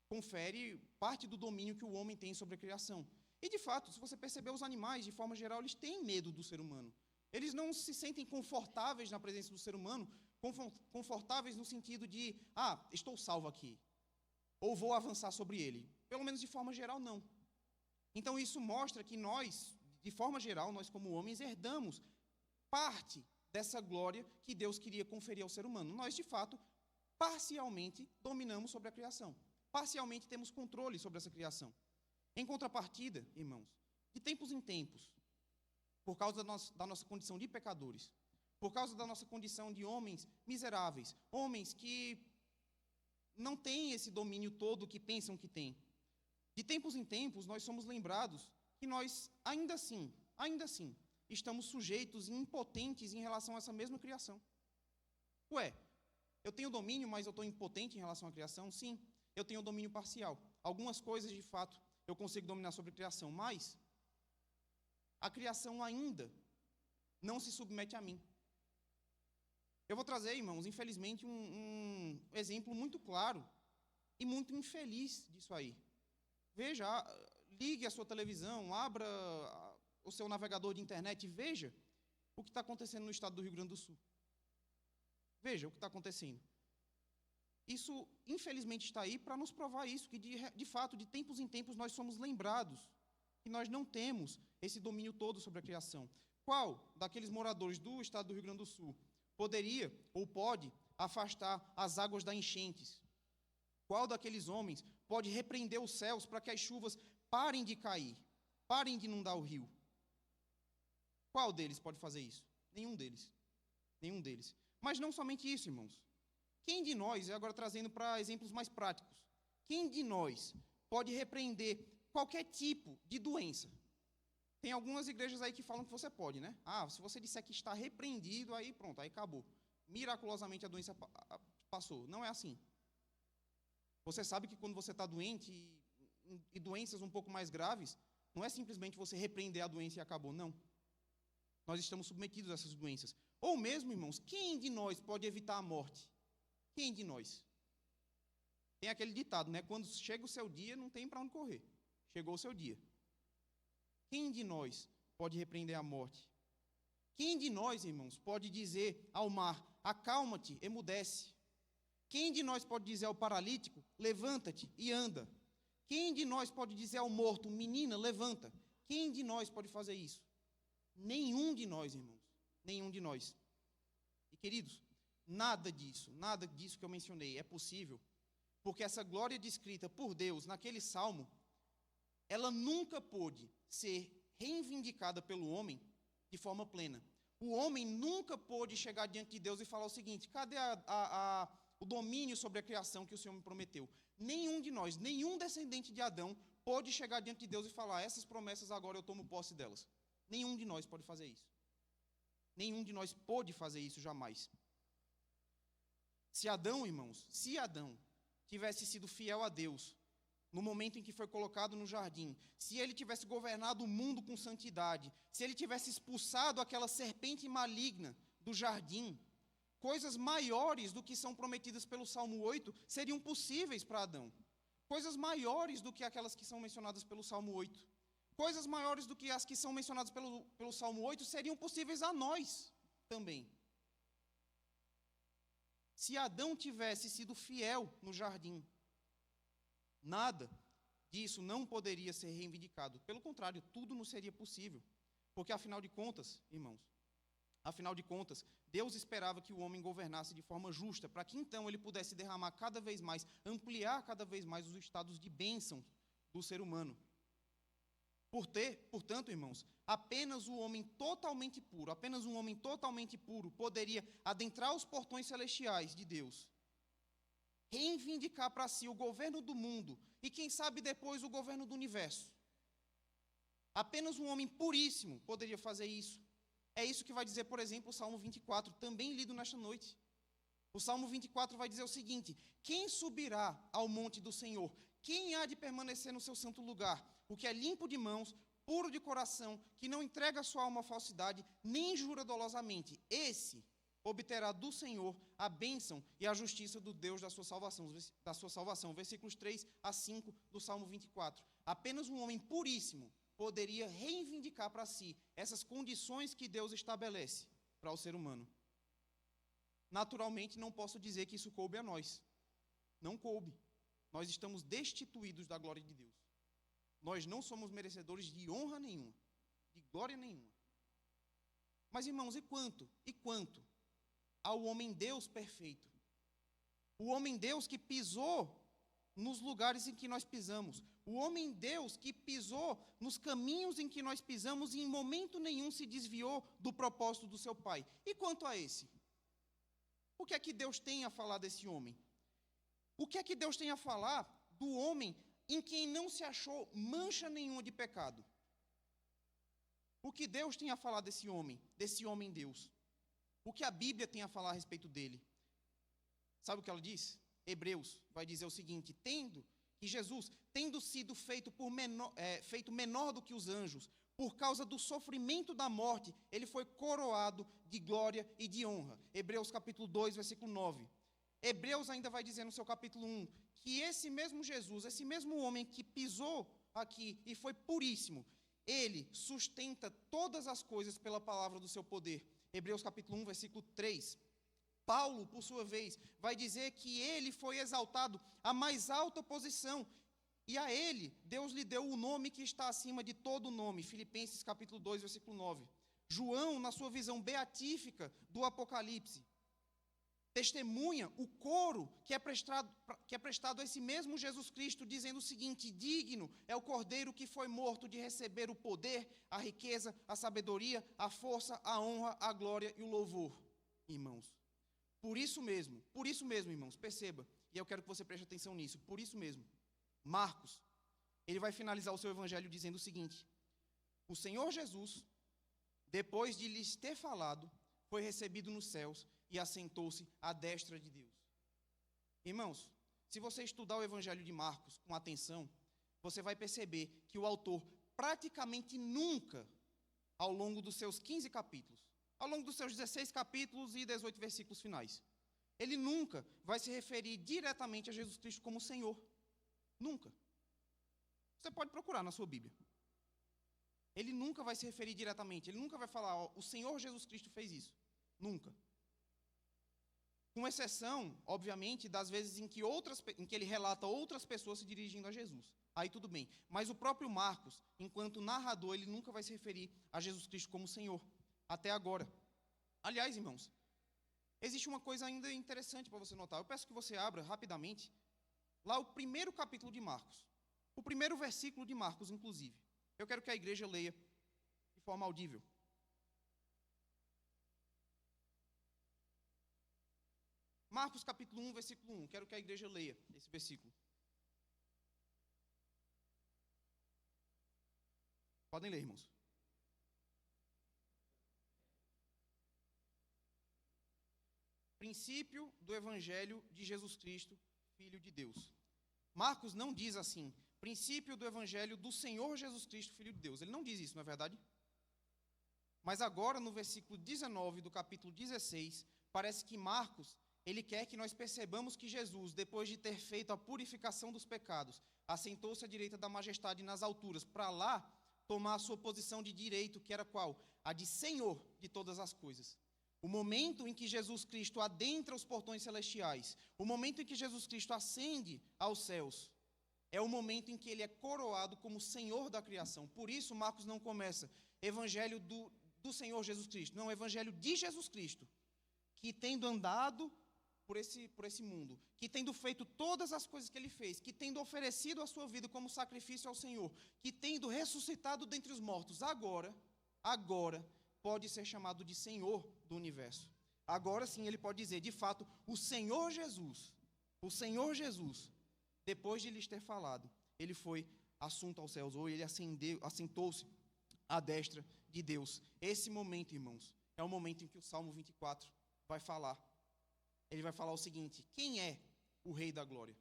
[SPEAKER 5] confere parte do domínio que o homem tem sobre a criação. E, de fato, se você perceber, os animais, de forma geral, eles têm medo do ser humano. Eles não se sentem confortáveis na presença do ser humano, confortáveis no sentido de, estou salvo aqui, ou vou avançar sobre ele. Pelo menos de forma geral, não. Então, isso mostra que nós, de forma geral, nós como homens, herdamos parte dessa glória que Deus queria conferir ao ser humano. Nós, de fato, parcialmente dominamos sobre a criação. Parcialmente temos controle sobre essa criação. Em contrapartida, irmãos, de tempos em tempos, por causa da nossa condição de pecadores, por causa da nossa condição de homens miseráveis, homens que não têm esse domínio todo que pensam que têm. De tempos em tempos, nós somos lembrados que nós, ainda assim, estamos sujeitos e impotentes em relação a essa mesma criação. Ué, eu tenho domínio, mas eu estou impotente em relação à criação? Sim, eu tenho domínio parcial. Algumas coisas, de fato, eu consigo dominar sobre a criação, mas a criação ainda não se submete a mim. Eu vou trazer, irmãos, infelizmente, um exemplo muito claro e muito infeliz disso aí. Veja, ligue a sua televisão, abra o seu navegador de internet e veja o que está acontecendo no estado do Rio Grande do Sul. Veja o que está acontecendo. Isso, infelizmente, está aí para nos provar isso, que, de fato, de tempos em tempos, nós somos lembrados que nós não temos esse domínio todo sobre a criação. Qual daqueles moradores do estado do Rio Grande do Sul poderia ou pode afastar as águas das enchentes? Qual daqueles homens pode repreender os céus para que as chuvas parem de cair, parem de inundar o rio? Qual deles pode fazer isso? Nenhum deles. Nenhum deles. Mas não somente isso, irmãos. Quem de nós, agora trazendo para exemplos mais práticos, quem de nós pode repreender qualquer tipo de doença? Tem algumas igrejas aí que falam que você pode, né? Ah, se você disser que está repreendido, aí pronto, aí acabou. Miraculosamente a doença passou. Não é assim. Você sabe que quando você está doente e doenças um pouco mais graves, não é simplesmente você repreender a doença e acabou, não. Nós estamos submetidos a essas doenças. Ou mesmo, irmãos, quem de nós pode evitar a morte? Quem de nós? Tem aquele ditado, né? Quando chega o seu dia, não tem para onde correr. Chegou o seu dia. Quem de nós pode repreender a morte? Quem de nós, irmãos, pode dizer ao mar, acalma-te, emudece? Quem de nós pode dizer ao paralítico, levanta-te e anda? Quem de nós pode dizer ao morto, menina, levanta? Quem de nós pode fazer isso? Nenhum de nós, irmãos. Nenhum de nós. E, queridos, nada disso que eu mencionei é possível, porque essa glória descrita por Deus naquele salmo, ela nunca pôde ser reivindicada pelo homem de forma plena. O homem nunca pôde chegar diante de Deus e falar o seguinte: cadê o domínio sobre a criação que o Senhor me prometeu? Nenhum de nós, nenhum descendente de Adão pôde chegar diante de Deus e falar: essas promessas agora eu tomo posse delas. Nenhum de nós pode fazer isso. Nenhum de nós pôde fazer isso jamais. Se Adão, irmãos, se Adão tivesse sido fiel a Deus no momento em que foi colocado no jardim, se ele tivesse governado o mundo com santidade, se ele tivesse expulsado aquela serpente maligna do jardim, coisas maiores do que são prometidas pelo Salmo 8 seriam possíveis para Adão. Coisas maiores do que aquelas que são mencionadas pelo Salmo 8. Coisas maiores do que as que são mencionadas pelo Salmo 8 seriam possíveis a nós também. Se Adão tivesse sido fiel no jardim, nada disso não poderia ser reivindicado. Pelo contrário, tudo não seria possível. Porque, afinal de contas, irmãos, Deus esperava que o homem governasse de forma justa, para que então ele pudesse derramar cada vez mais, ampliar cada vez mais os estados de bênção do ser humano. Portanto, irmãos, apenas um homem totalmente puro poderia adentrar os portões celestiais de Deus, reivindicar para si o governo do mundo e, quem sabe, depois o governo do universo. Apenas um homem puríssimo poderia fazer isso. É isso que vai dizer, por exemplo, o Salmo 24, também lido nesta noite. O Salmo 24 vai dizer o seguinte: quem subirá ao monte do Senhor? Quem há de permanecer no seu santo lugar? O que é limpo de mãos, puro de coração, que não entrega a sua alma à falsidade, nem jura dolosamente, esse obterá do Senhor a bênção e a justiça do Deus da sua salvação. Versículos 3 a 5 do Salmo 24. Apenas um homem puríssimo poderia reivindicar para si essas condições que Deus estabelece para o ser humano. Naturalmente, não posso dizer que isso coube a nós. Não coube. Nós estamos destituídos da glória de Deus. Nós não somos merecedores de honra nenhuma, de glória nenhuma. Mas, irmãos, e quanto ao homem-Deus perfeito? O homem-Deus que pisou nos lugares em que nós pisamos. O homem-Deus que pisou nos caminhos em que nós pisamos e em momento nenhum se desviou do propósito do seu Pai. E quanto a esse? O que é que Deus tem a falar desse homem? O que é que Deus tem a falar do homem em quem não se achou mancha nenhuma de pecado? O que Deus tem a falar desse homem Deus? O que a Bíblia tem a falar a respeito dele? Sabe o que ela diz? Hebreus vai dizer o seguinte: Jesus, tendo sido feito menor do que os anjos, por causa do sofrimento da morte, ele foi coroado de glória e de honra. Hebreus capítulo 2, versículo 9. Hebreus ainda vai dizer no seu capítulo 1, que esse mesmo Jesus, esse mesmo homem que pisou aqui e foi puríssimo, ele sustenta todas as coisas pela palavra do seu poder. Hebreus capítulo 1, versículo 3. Paulo, por sua vez, vai dizer que ele foi exaltado à mais alta posição, e a ele, Deus lhe deu o nome que está acima de todo nome. Filipenses capítulo 2, versículo 9. João, na sua visão beatífica do Apocalipse, testemunha o coro que é prestado a esse mesmo Jesus Cristo, dizendo o seguinte: digno é o Cordeiro que foi morto de receber o poder, a riqueza, a sabedoria, a força, a honra, a glória e o louvor. Irmãos, por isso mesmo, irmãos, perceba, e eu quero que você preste atenção nisso, por isso mesmo, Marcos, ele vai finalizar o seu evangelho dizendo o seguinte: o Senhor Jesus, depois de lhes ter falado, foi recebido nos céus e assentou-se à destra de Deus. Irmãos, se você estudar o evangelho de Marcos com atenção, você vai perceber que o autor praticamente nunca, ao longo dos seus 15 capítulos, ao longo dos seus 16 capítulos e 18 versículos finais, ele nunca vai se referir diretamente a Jesus Cristo como Senhor. Nunca. Você pode procurar na sua Bíblia. Ele nunca vai se referir diretamente, ele nunca vai falar, ó, o Senhor Jesus Cristo fez isso. Nunca. Com exceção, obviamente, das vezes em que ele relata outras pessoas se dirigindo a Jesus. Aí tudo bem. Mas o próprio Marcos, enquanto narrador, ele nunca vai se referir a Jesus Cristo como Senhor. Até agora. Aliás, irmãos, existe uma coisa ainda interessante para você notar. Eu peço que você abra rapidamente lá o primeiro capítulo de Marcos. O primeiro versículo de Marcos, inclusive. Eu quero que a igreja leia de forma audível. Marcos capítulo 1, versículo 1. Quero que a igreja leia esse versículo. Podem ler, irmãos. Princípio do Evangelho de Jesus Cristo, Filho de Deus. Marcos não diz assim, princípio do Evangelho do Senhor Jesus Cristo, Filho de Deus. Ele não diz isso, não é verdade? Mas agora, no versículo 19 do capítulo 16, parece que Marcos, ele quer que nós percebamos que Jesus, depois de ter feito a purificação dos pecados, assentou-se à direita da majestade nas alturas, para lá tomar a sua posição de direito, que era qual? A de Senhor de todas as coisas. O momento em que Jesus Cristo adentra os portões celestiais, o momento em que Jesus Cristo ascende aos céus, é o momento em que ele é coroado como Senhor da criação. Por isso, Marcos não começa Evangelho do Senhor Jesus Cristo, não, Evangelho de Jesus Cristo, que tendo andado por esse mundo, que tendo feito todas as coisas que ele fez, que tendo oferecido a sua vida como sacrifício ao Senhor, que tendo ressuscitado dentre os mortos, agora, pode ser chamado de Senhor do universo. Agora sim ele pode dizer, de fato, o Senhor Jesus, depois de lhes ter falado, ele foi assunto aos céus, ou ele assentou-se à destra de Deus. Esse momento, irmãos, é o momento em que o Salmo 24 vai falar. Ele vai falar o seguinte: quem é o Rei da Glória?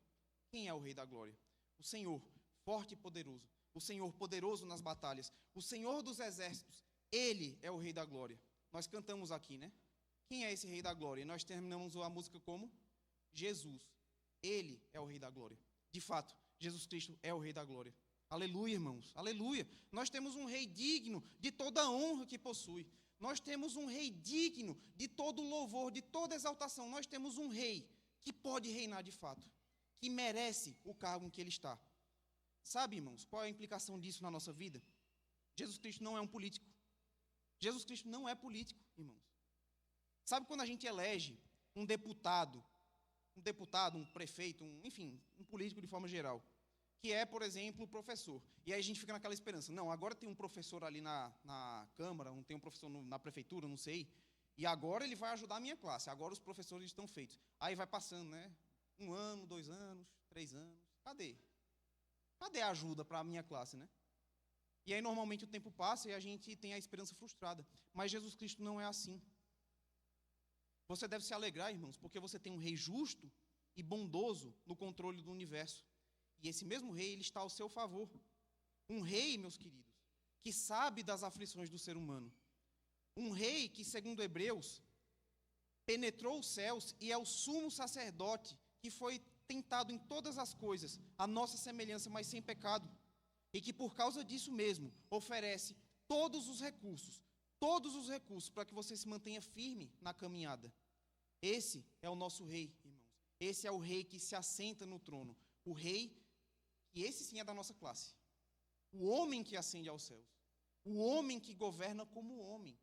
[SPEAKER 5] Quem é o Rei da Glória? O Senhor, forte e poderoso. O Senhor, poderoso nas batalhas. O Senhor dos exércitos. Ele é o Rei da Glória. Nós cantamos aqui, né? Quem é esse Rei da Glória? E nós terminamos a música como? Jesus. Ele é o Rei da Glória. De fato, Jesus Cristo é o Rei da Glória. Aleluia, irmãos. Aleluia. Nós temos um Rei digno de toda a honra que possui. Nós temos um Rei digno de todo louvor, de toda exaltação. Nós temos um Rei que pode reinar de fato, que merece o cargo em que ele está. Sabe, irmãos, qual é a implicação disso na nossa vida? Jesus Cristo não é um político. Jesus Cristo não é político, irmãos. Sabe quando a gente elege um deputado, um prefeito, enfim, um político de forma geral, que é, por exemplo, o professor. E aí a gente fica naquela esperança. Não, agora tem um professor ali na Câmara, não tem um professor na prefeitura, não sei. E agora ele vai ajudar a minha classe. Agora os professores estão feitos. Aí vai passando, né? 1 ano, 2 anos, 3 anos. Cadê? Cadê a ajuda para a minha classe, né? E aí, normalmente, o tempo passa e a gente tem a esperança frustrada. Mas Jesus Cristo não é assim. Você deve se alegrar, irmãos, porque você tem um rei justo e bondoso no controle do universo. E esse mesmo rei, ele está ao seu favor. Um rei, meus queridos, que sabe das aflições do ser humano. Um rei que, segundo Hebreus, penetrou os céus e é o sumo sacerdote que foi tentado em todas as coisas, a nossa semelhança, mas sem pecado. E que, por causa disso mesmo, oferece todos os recursos para que você se mantenha firme na caminhada. Esse é o nosso rei, irmãos. Esse é o rei que se assenta no trono. O rei, que esse sim é da nossa classe. O homem que ascende aos céus. O homem que governa como homem.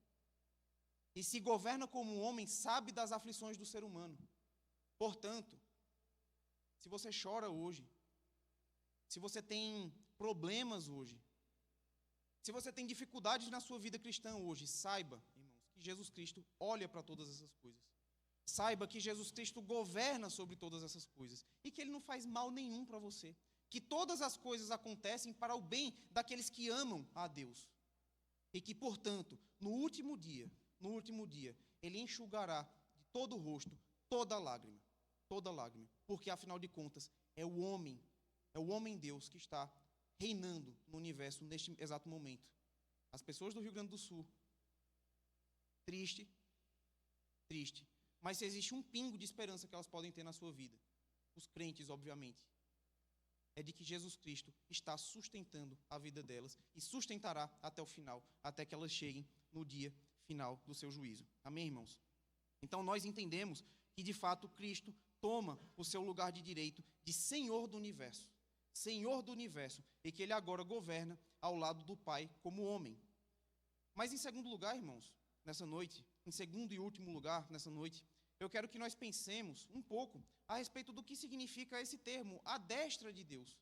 [SPEAKER 5] E se governa como homem, sabe das aflições do ser humano. Portanto, se você chora hoje, se você tem problemas hoje, se você tem dificuldades na sua vida cristã hoje, saiba, irmãos, que Jesus Cristo olha para todas essas coisas. Saiba que Jesus Cristo governa sobre todas essas coisas e que Ele não faz mal nenhum para você. Que todas as coisas acontecem para o bem daqueles que amam a Deus. E que, portanto, no último dia, Ele enxugará de todo o rosto toda lágrima, porque afinal de contas é o homem Deus que está reinando no universo neste exato momento. As pessoas do Rio Grande do Sul, triste, mas se existe um pingo de esperança que elas podem ter na sua vida, os crentes, obviamente, é de que Jesus Cristo está sustentando a vida delas e sustentará até o final, até que elas cheguem no dia final do seu juízo. Amém, irmãos? Então nós entendemos que de fato Cristo toma o seu lugar de direito de Senhor do universo, e que Ele agora governa ao lado do Pai como homem. Mas em segundo lugar, irmãos, nessa noite, em segundo e último lugar nessa noite, eu quero que nós pensemos um pouco a respeito do que significa esse termo, a destra de Deus.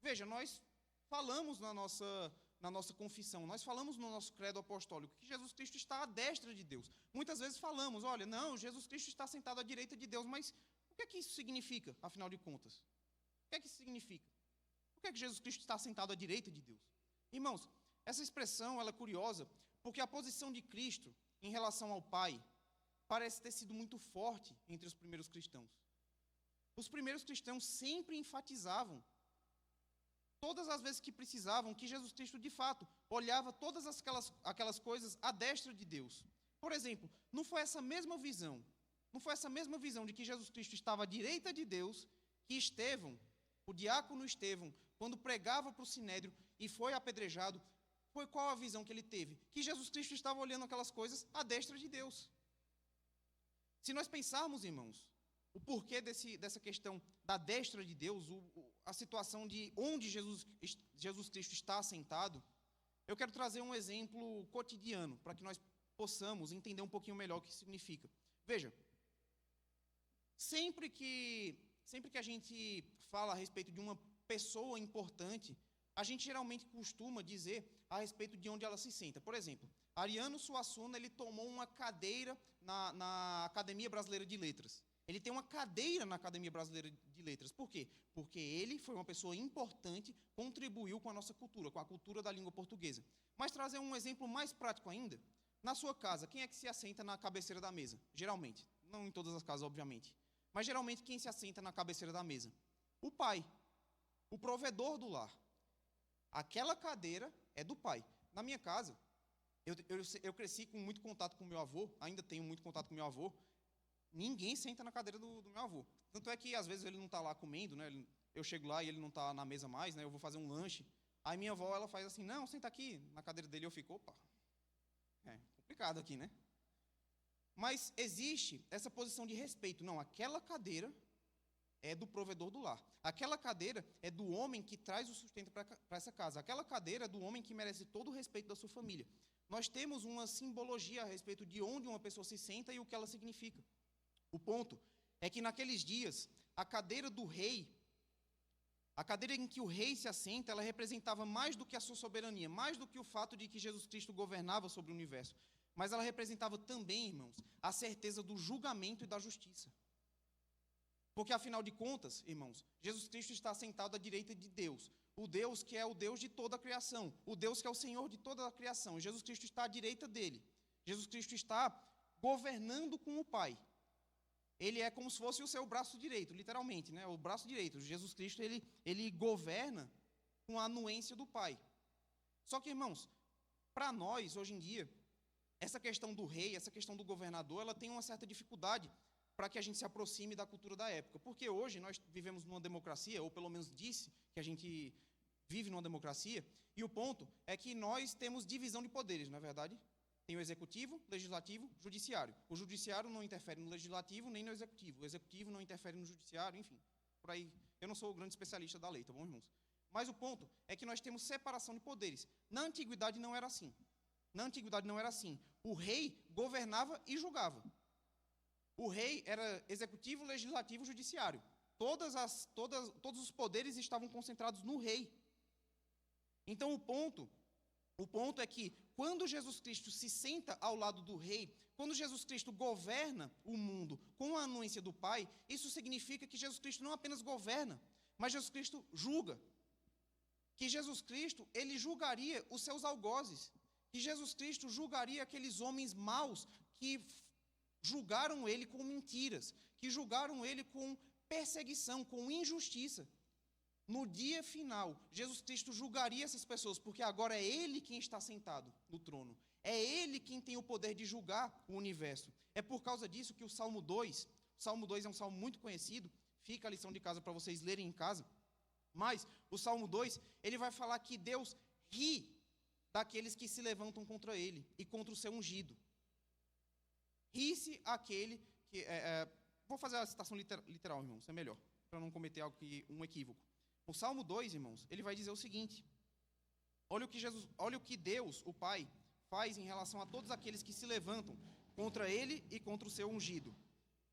[SPEAKER 5] Veja, nós falamos na nossa confissão, nós falamos no nosso credo apostólico que Jesus Cristo está à destra de Deus. Muitas vezes falamos, olha, não, Jesus Cristo está sentado à direita de Deus, mas o que é que isso significa, afinal de contas? O que é que isso significa? Por que é que Jesus Cristo está sentado à direita de Deus? Irmãos, essa expressão ela é curiosa, porque a posição de Cristo em relação ao Pai parece ter sido muito forte entre os primeiros cristãos. Os primeiros cristãos sempre enfatizavam, todas as vezes que precisavam, que Jesus Cristo, de fato, olhava todas aquelas coisas à destra de Deus. Por exemplo, não foi essa mesma visão de que Jesus Cristo estava à direita de Deus, que Estevão, o diácono Estevão, quando pregava para o Sinédrio e foi apedrejado, foi qual a visão que ele teve? Que Jesus Cristo estava olhando aquelas coisas à destra de Deus. Se nós pensarmos, irmãos, o porquê dessa questão da destra de Deus, a situação de onde Jesus Cristo está assentado, eu quero trazer um exemplo cotidiano, para que nós possamos entender um pouquinho melhor o que significa. Veja, sempre que a gente fala a respeito de uma pessoa importante, a gente geralmente costuma dizer a respeito de onde ela se senta. Por exemplo, Ariano Suassuna, ele tomou uma cadeira na Academia Brasileira de Letras. Ele tem uma cadeira na Academia Brasileira de Letras. Por quê? Porque ele foi uma pessoa importante, contribuiu com a nossa cultura, com a cultura da língua portuguesa. Mas trazer um exemplo mais prático ainda, na sua casa, quem é que se assenta na cabeceira da mesa? Geralmente. Não em todas as casas, obviamente. Mas geralmente quem se assenta na cabeceira da mesa? O pai, o provedor do lar. Aquela cadeira é do pai. Na minha casa, eu cresci com muito contato com meu avô, ainda tenho muito contato com meu avô. Ninguém senta na cadeira do meu avô. Tanto é que às vezes ele não está lá comendo, né? Eu chego lá e ele não está na mesa mais, né? Eu vou fazer um lanche. Aí minha avó ela faz assim, não, senta aqui na cadeira dele. Eu fico, opa, é complicado aqui, né? Mas existe essa posição de respeito. Não, aquela cadeira é do provedor do lar. Aquela cadeira é do homem que traz o sustento para essa casa. Aquela cadeira é do homem que merece todo o respeito da sua família. Nós temos uma simbologia a respeito de onde uma pessoa se senta e o que ela significa. O ponto é que naqueles dias, a cadeira do rei, a cadeira em que o rei se assenta, ela representava mais do que a sua soberania, mais do que o fato de que Jesus Cristo governava sobre o universo. Mas ela representava também, irmãos, a certeza do julgamento e da justiça. Porque, afinal de contas, irmãos, Jesus Cristo está sentado à direita de Deus. O Deus que é o Deus de toda a criação. O Deus que é o Senhor de toda a criação. Jesus Cristo está à direita dele. Jesus Cristo está governando com o Pai. Ele é como se fosse o seu braço direito, literalmente, né? O braço direito. Jesus Cristo, ele governa com a anuência do Pai. Só que, irmãos, para nós, hoje em dia, essa questão do rei, essa questão do governador, ela tem uma certa dificuldade para que a gente se aproxime da cultura da época. Porque hoje nós vivemos numa democracia, ou pelo menos disse que a gente vive numa democracia, e o ponto é que nós temos divisão de poderes, não é verdade? Tem o executivo, legislativo, judiciário. O judiciário não interfere no legislativo nem no executivo. O executivo não interfere no judiciário, enfim. Por aí, eu não sou o grande especialista da lei, tá bom, irmãos? Mas o ponto é que nós temos separação de poderes. Na antiguidade não era assim. Na antiguidade não era assim. O rei governava e julgava. O rei era executivo, legislativo, judiciário. Todos os poderes estavam concentrados no rei. Então o ponto é que quando Jesus Cristo se senta ao lado do rei, quando Jesus Cristo governa o mundo com a anuência do Pai, isso significa que Jesus Cristo não apenas governa, mas Jesus Cristo julga. Que Jesus Cristo, ele julgaria os seus algozes. Que Jesus Cristo julgaria aqueles homens maus que julgaram ele com mentiras, que julgaram ele com perseguição, com injustiça. No dia final, Jesus Cristo julgaria essas pessoas, porque agora é Ele quem está sentado no trono. É Ele quem tem o poder de julgar o universo. É por causa disso que o Salmo 2 é um salmo muito conhecido, fica a lição de casa para vocês lerem em casa, mas o Salmo 2, ele vai falar que Deus ri daqueles que se levantam contra Ele e contra o seu ungido. Ri-se aquele que... vou fazer a citação literal, irmãos, é melhor, para não cometer um equívoco. O Salmo 2, irmãos, ele vai dizer o seguinte: olha o que Deus, o Pai, faz em relação a todos aqueles que se levantam contra Ele e contra o seu ungido.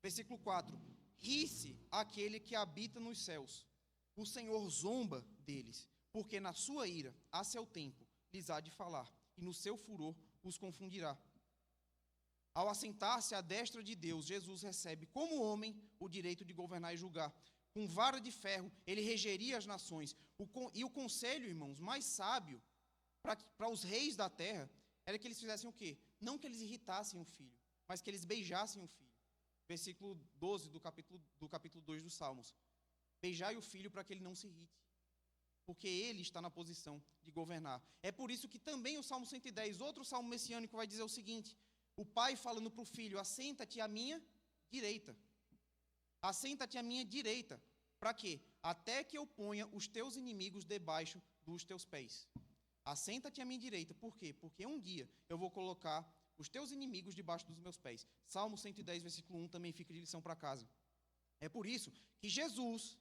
[SPEAKER 5] Versículo 4: ri-se aquele que habita nos céus, o Senhor zomba deles, porque na sua ira, a seu tempo, lhes há de falar, e no seu furor os confundirá. Ao assentar-se à destra de Deus, Jesus recebe, como homem, o direito de governar e julgar. Com vara de ferro, ele regeria as nações. E o conselho, irmãos, mais sábio para os reis da terra era que eles fizessem o quê? Não que eles irritassem o filho, mas que eles beijassem o filho. Versículo 12 do capítulo 2 dos Salmos. Beijai o filho para que ele não se irrite, porque ele está na posição de governar. É por isso que também o Salmo 110, outro salmo messiânico, vai dizer o seguinte: o pai falando para o filho: assenta-te à minha direita. Assenta-te à minha direita. Para quê? Até que eu ponha os teus inimigos debaixo dos teus pés. Assenta-te à minha direita. Por quê? Porque um dia eu vou colocar os teus inimigos debaixo dos meus pés. Salmo 110, versículo 1 também fica de lição para casa. É por isso que Jesus,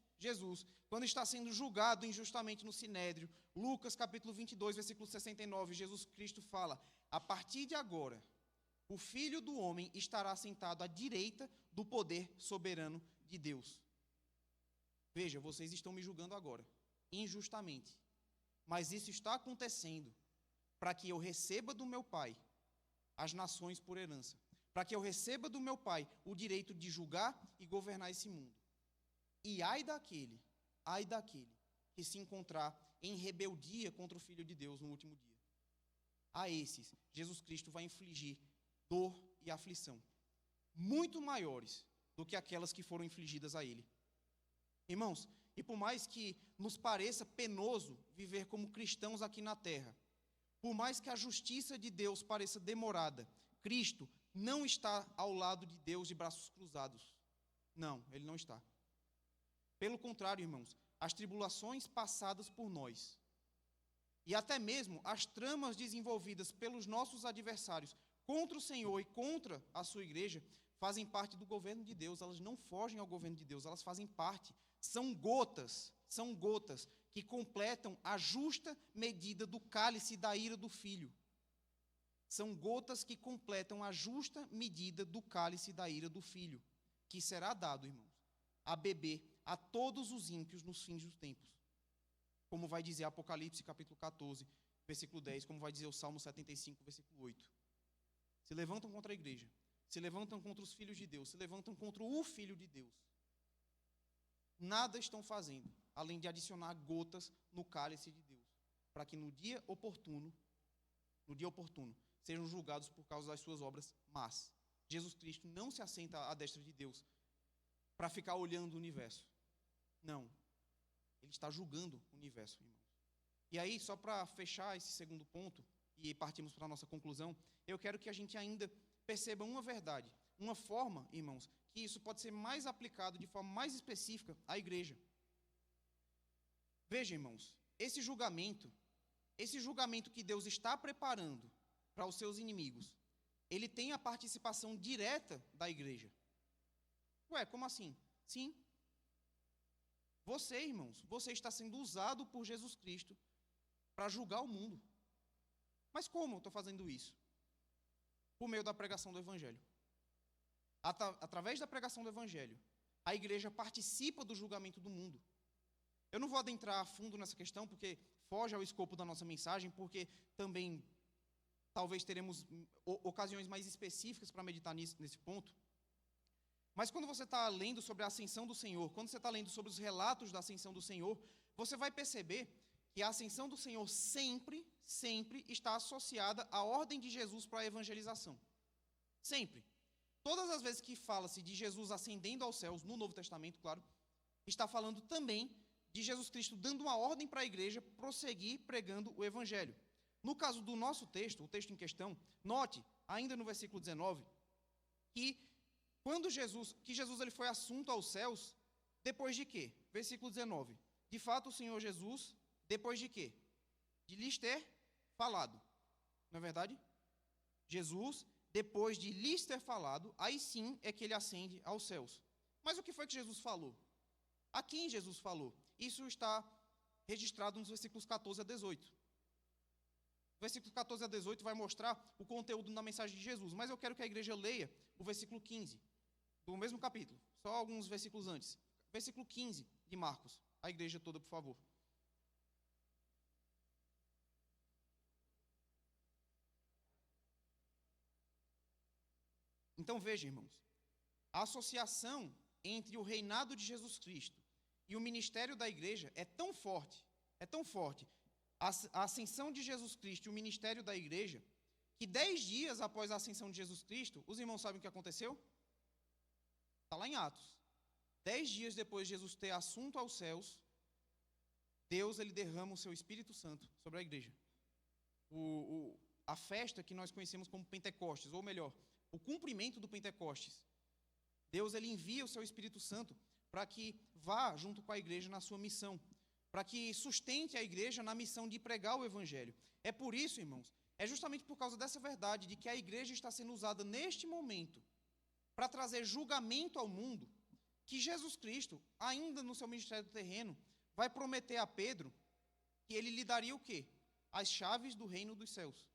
[SPEAKER 5] quando está sendo julgado injustamente no Sinédrio, Lucas capítulo 22, versículo 69, Jesus Cristo fala: a partir de agora, o Filho do Homem estará sentado à direita do poder soberano de Deus. Veja, vocês estão me julgando agora, injustamente. Mas isso está acontecendo para que eu receba do meu Pai as nações por herança. Para que eu receba do meu Pai o direito de julgar e governar esse mundo. E ai daquele que se encontrar em rebeldia contra o Filho de Deus no último dia. A esses, Jesus Cristo vai infligir dor e aflição muito maiores do que aquelas que foram infligidas a ele. Irmãos, e por mais que nos pareça penoso viver como cristãos aqui na terra, por mais que a justiça de Deus pareça demorada, Cristo não está ao lado de Deus de braços cruzados. Não, ele não está. Pelo contrário, irmãos, as tribulações passadas por nós, e até mesmo as tramas desenvolvidas pelos nossos adversários contra o Senhor e contra a sua igreja, fazem parte do governo de Deus. Elas não fogem ao governo de Deus, elas fazem parte. São gotas que completam a justa medida do cálice da ira do Filho. São gotas que completam a justa medida do cálice da ira do Filho, que será dado, irmãos, a beber a todos os ímpios nos fins dos tempos. Como vai dizer Apocalipse capítulo 14, versículo 10, como vai dizer o Salmo 75, versículo 8. Se levantam contra a igreja, se levantam contra os filhos de Deus, se levantam contra o Filho de Deus. nada estão fazendo, além de adicionar gotas no cálice de Deus, para que no dia oportuno, sejam julgados por causa das suas obras más. Jesus Cristo não se assenta à destra de Deus para ficar olhando o universo. Não. Ele está julgando o universo, irmãos. E aí, só para fechar esse segundo ponto, e partimos para a nossa conclusão, eu quero que a gente ainda perceba uma verdade, uma forma, irmãos, que isso pode ser mais aplicado de forma mais específica à igreja. Veja, irmãos, esse julgamento que Deus está preparando para os seus inimigos, ele tem a participação direta da igreja. Ué, como assim? Sim. Você, irmãos, você está sendo usado por Jesus Cristo para julgar o mundo. Mas como eu estou fazendo isso? Por meio da pregação do Evangelho. Através da pregação do Evangelho, a igreja participa do julgamento do mundo. Eu não vou adentrar a fundo nessa questão, porque foge ao escopo da nossa mensagem, porque também talvez teremos ocasiões mais específicas para meditar nesse ponto. Mas quando você está lendo sobre a ascensão do Senhor, quando você está lendo sobre os relatos da ascensão do Senhor, você vai perceber que a ascensão do Senhor sempre está associada à ordem de Jesus para a evangelização. Sempre. Todas as vezes que fala-se de Jesus ascendendo aos céus, no Novo Testamento, claro, está falando também de Jesus Cristo dando uma ordem para a igreja prosseguir pregando o Evangelho. No caso do nosso texto, o texto em questão, note, ainda no versículo 19, que Jesus ele foi assunto aos céus, depois de quê? Versículo 19. De fato, o Senhor Jesus, depois de quê? De lhes ter falado. Não é verdade? Jesus, depois de lhes ter falado, aí sim é que ele ascende aos céus. Mas o que foi que Jesus falou? A quem Jesus falou? Isso está registrado nos versículos 14 a 18. Versículos 14 a 18 vai mostrar o conteúdo da mensagem de Jesus, mas eu quero que a igreja leia o versículo 15, do mesmo capítulo, só alguns versículos antes. Versículo 15 de Marcos. A igreja toda, por favor. Então veja, irmãos, a associação entre o reinado de Jesus Cristo e o ministério da igreja é tão forte, a ascensão de Jesus Cristo e o ministério da igreja, que 10 dias após a ascensão de Jesus Cristo, os irmãos sabem o que aconteceu? Está lá em Atos. 10 dias depois de Jesus ter assunto aos céus, Deus ele derrama o seu Espírito Santo sobre a igreja. A festa que nós conhecemos como Pentecostes, ou melhor, o cumprimento do Pentecostes. Deus ele envia o seu Espírito Santo para que vá junto com a igreja na sua missão, para que sustente a igreja na missão de pregar o Evangelho. É por isso, irmãos, é justamente por causa dessa verdade de que a igreja está sendo usada neste momento para trazer julgamento ao mundo, que Jesus Cristo, ainda no seu ministério terreno, vai prometer a Pedro que ele lhe daria o quê? As chaves do reino dos céus.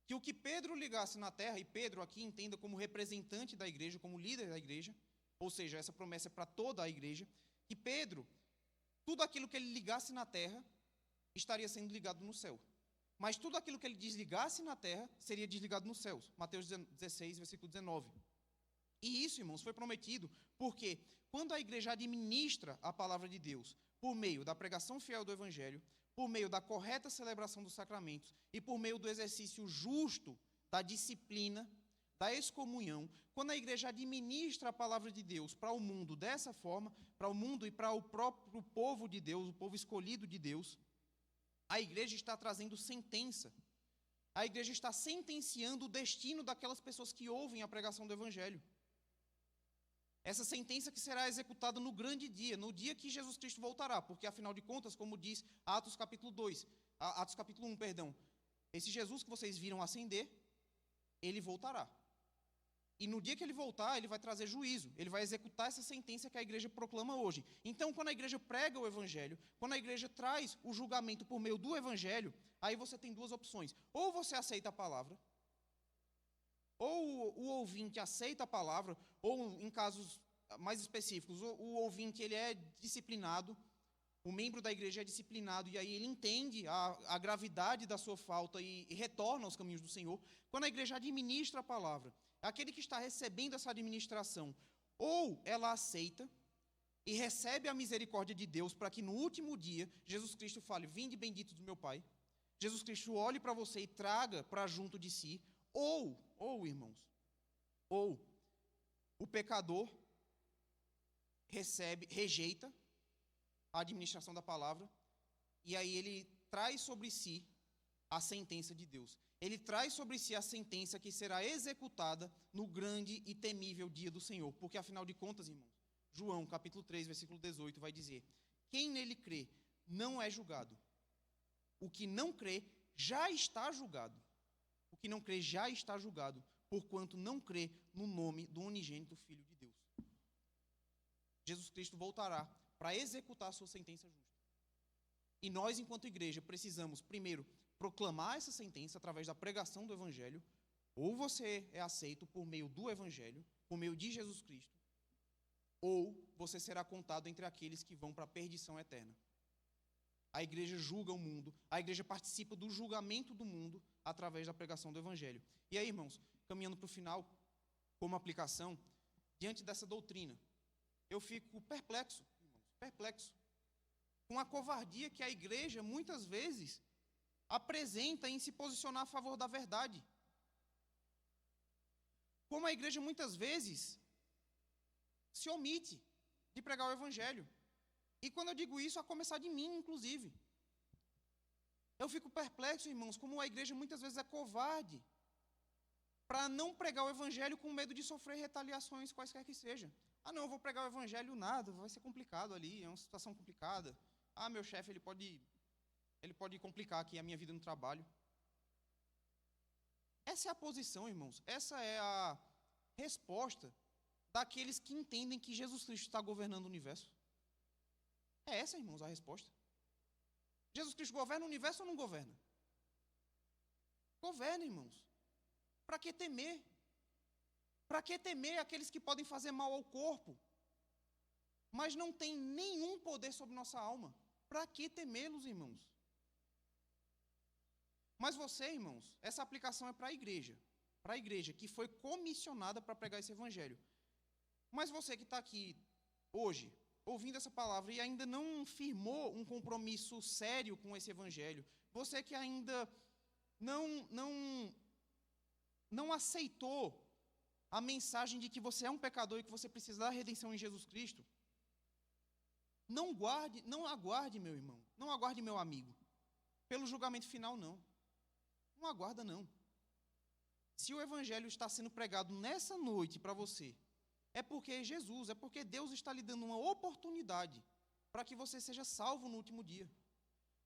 [SPEAKER 5] Que o que Pedro ligasse na terra, e Pedro aqui entenda como representante da igreja, como líder da igreja, ou seja, essa promessa é para toda a igreja, que Pedro, tudo aquilo que ele ligasse na terra, estaria sendo ligado no céu. Mas tudo aquilo que ele desligasse na terra, seria desligado nos céus. Mateus 16, versículo 19. E isso, irmãos, foi prometido porque quando a igreja administra a palavra de Deus, por meio da pregação fiel do Evangelho, por meio da correta celebração dos sacramentos e por meio do exercício justo da disciplina, da excomunhão, quando a igreja administra a palavra de Deus para o mundo dessa forma, para o mundo e para o próprio povo de Deus, o povo escolhido de Deus, a igreja está trazendo sentença. A igreja está sentenciando o destino daquelas pessoas que ouvem a pregação do Evangelho. Essa sentença que será executada no grande dia, no dia que Jesus Cristo voltará, porque afinal de contas, como diz Atos capítulo 1, esse Jesus que vocês viram ascender, ele voltará. E no dia que ele voltar, ele vai trazer juízo, ele vai executar essa sentença que a igreja proclama hoje. Então, quando a igreja prega o Evangelho, quando a igreja traz o julgamento por meio do Evangelho, aí você tem duas opções. Ou você aceita a palavra, ou o ouvinte aceita a palavra, ou em casos mais específicos, o ouvinte ele é disciplinado, o membro da igreja é disciplinado, e aí ele entende a gravidade da sua falta e retorna aos caminhos do Senhor. Quando a igreja administra a palavra, aquele que está recebendo essa administração, ou ela aceita, e recebe a misericórdia de Deus para que no último dia Jesus Cristo fale: vinde bendito do meu Pai. Jesus Cristo olhe para você e traga para junto de si. Ou, irmãos, ou o pecador rejeita a administração da palavra, e aí ele traz sobre si a sentença de Deus. Ele traz sobre si a sentença que será executada no grande e temível dia do Senhor. Porque, afinal de contas, irmãos, João, capítulo 3, versículo 18, vai dizer: quem nele crê não é julgado. O que não crê já está julgado. O que não crê já está julgado, porquanto não crê no nome do unigênito Filho de Deus. Jesus Cristo voltará para executar a sua sentença justa. E nós, enquanto igreja, precisamos, primeiro, proclamar essa sentença através da pregação do Evangelho. Ou você é aceito por meio do Evangelho, por meio de Jesus Cristo, ou você será contado entre aqueles que vão para a perdição eterna. A igreja julga o mundo, a igreja participa do julgamento do mundo através da pregação do Evangelho. E aí, irmãos, caminhando para o final, como aplicação, diante dessa doutrina, eu fico perplexo, irmãos, perplexo, com a covardia que a igreja, muitas vezes, apresenta em se posicionar a favor da verdade. Como a igreja, muitas vezes, se omite de pregar o Evangelho. E quando eu digo isso, a começar de mim, inclusive. Eu fico perplexo, irmãos, como a igreja muitas vezes é covarde para não pregar o Evangelho com medo de sofrer retaliações, quaisquer que seja. Ah, não, eu vou pregar o Evangelho, nada, vai ser complicado ali, é uma situação complicada. Ah, meu chefe, ele pode complicar aqui a minha vida no trabalho. Essa é a posição, irmãos, essa é a resposta daqueles que entendem que Jesus Cristo está governando o universo. É essa, irmãos, a resposta. Jesus Cristo governa o universo ou não governa? Governa, irmãos. Para que temer? Para que temer aqueles que podem fazer mal ao corpo, mas não têm nenhum poder sobre nossa alma? Para que temê-los, irmãos? Mas você, irmãos, essa aplicação é para a igreja que foi comissionada para pregar esse Evangelho. Mas você que está aqui hoje, ouvindo essa palavra e ainda não firmou um compromisso sério com esse Evangelho, você que ainda não aceitou a mensagem de que você é um pecador e que você precisa da redenção em Jesus Cristo, não aguarde, meu irmão, não aguarde, meu amigo, pelo julgamento final, não. Não aguarda, não. Se o Evangelho está sendo pregado nessa noite para você, é porque Jesus, é porque Deus está lhe dando uma oportunidade para que você seja salvo no último dia.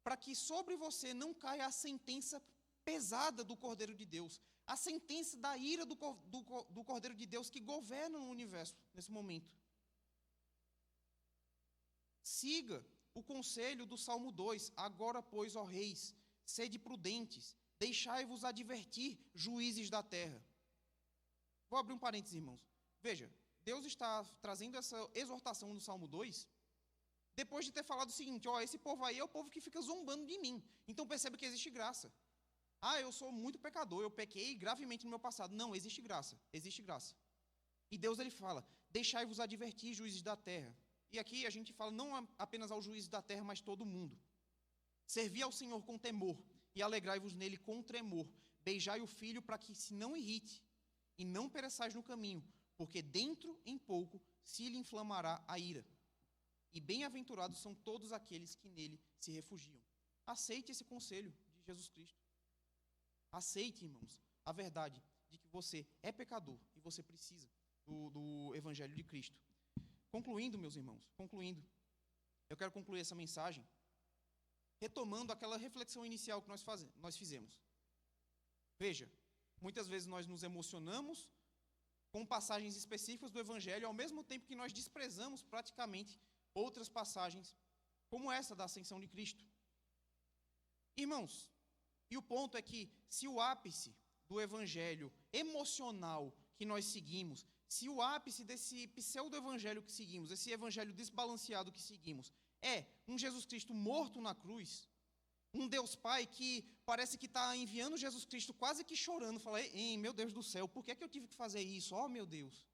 [SPEAKER 5] Para que sobre você não caia a sentença pesada do Cordeiro de Deus, a sentença da ira do Cordeiro de Deus que governa o universo nesse momento. Siga o conselho do Salmo 2, agora, pois, ó reis, sede prudentes, deixai-vos advertir, juízes da terra. Vou abrir um parênteses, irmãos. Veja, Deus está trazendo essa exortação no Salmo 2, depois de ter falado o seguinte: ó, esse povo aí é o povo que fica zombando de mim. Então percebe que existe graça. Ah, eu sou muito pecador, eu pequei gravemente no meu passado. Não, existe graça, existe graça. E Deus, ele fala: deixai-vos advertir, juízes da terra. E aqui a gente fala não apenas aos juízes da terra, mas todo mundo. Servi ao Senhor com temor, e alegrai-vos nele com tremor. Beijai o filho para que se não irrite, e não pereçais no caminho, porque dentro em pouco se lhe inflamará a ira. E bem-aventurados são todos aqueles que nele se refugiam. Aceite esse conselho de Jesus Cristo. Aceite, irmãos, a verdade de que você é pecador e você precisa do Evangelho de Cristo. Concluindo, meus irmãos, eu quero concluir essa mensagem retomando aquela reflexão inicial que nós fizemos. Veja, muitas vezes nós nos emocionamos com passagens específicas do Evangelho, ao mesmo tempo que nós desprezamos praticamente outras passagens, como essa da ascensão de Cristo. Irmãos, e o ponto é que, se o ápice do Evangelho emocional que nós seguimos, se o ápice desse pseudo-evangelho que seguimos, esse evangelho desbalanceado que seguimos, é um Jesus Cristo morto na cruz, um Deus Pai que parece que está enviando Jesus Cristo quase que chorando, fala: ei, meu Deus do céu, por que é que eu tive que fazer isso? Oh, meu Deus.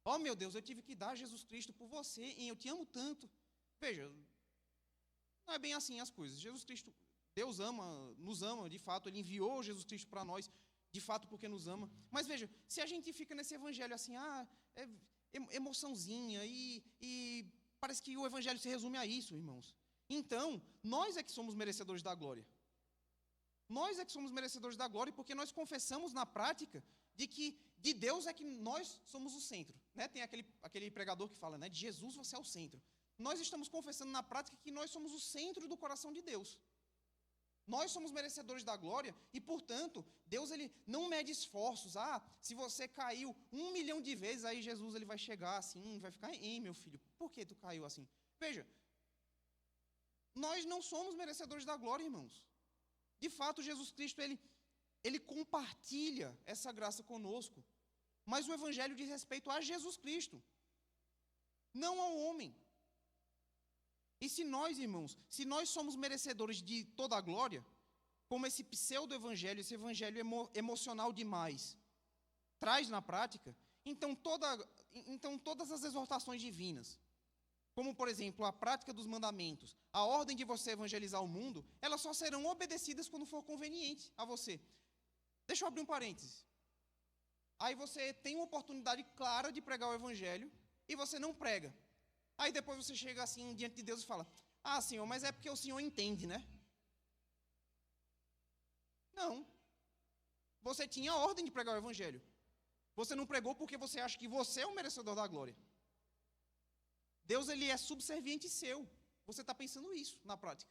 [SPEAKER 5] Oh, meu Deus, eu tive que dar Jesus Cristo por você, e eu te amo tanto. Veja, não é bem assim as coisas. Jesus Cristo, Deus nos ama, de fato, Ele enviou Jesus Cristo para nós, de fato, porque nos ama. Mas veja, se a gente fica nesse evangelho assim, emoçãozinha, e parece que o evangelho se resume a isso, irmãos. Então, nós é que somos merecedores da glória. Nós é que somos merecedores da glória, porque nós confessamos na prática de que de Deus é que nós somos o centro. Né? Tem aquele pregador que fala, né? De Jesus você é o centro. Nós estamos confessando na prática que nós somos o centro do coração de Deus. Nós somos merecedores da glória e, portanto, Deus ele não mede esforços. Se você caiu 1 milhão de vezes, aí Jesus ele vai chegar assim, vai ficar, meu filho, por que tu caiu assim? Veja, nós não somos merecedores da glória, irmãos. De fato, Jesus Cristo, ele compartilha essa graça conosco. Mas o evangelho diz respeito a Jesus Cristo, não ao homem. E se nós, irmãos, se nós somos merecedores de toda a glória, como esse pseudo-evangelho, esse evangelho emocional demais, traz na prática, então todas as exortações divinas, como, por exemplo, a prática dos mandamentos, a ordem de você evangelizar o mundo, elas só serão obedecidas quando for conveniente a você. Deixa eu abrir um parêntese. Aí você tem uma oportunidade clara de pregar o evangelho e você não prega. Aí depois você chega assim diante de Deus e fala, Senhor, mas é porque o Senhor entende, né? Não. Você tinha a ordem de pregar o evangelho. Você não pregou porque você acha que você é o merecedor da glória. Deus, ele é subserviente seu. Você está pensando isso na prática.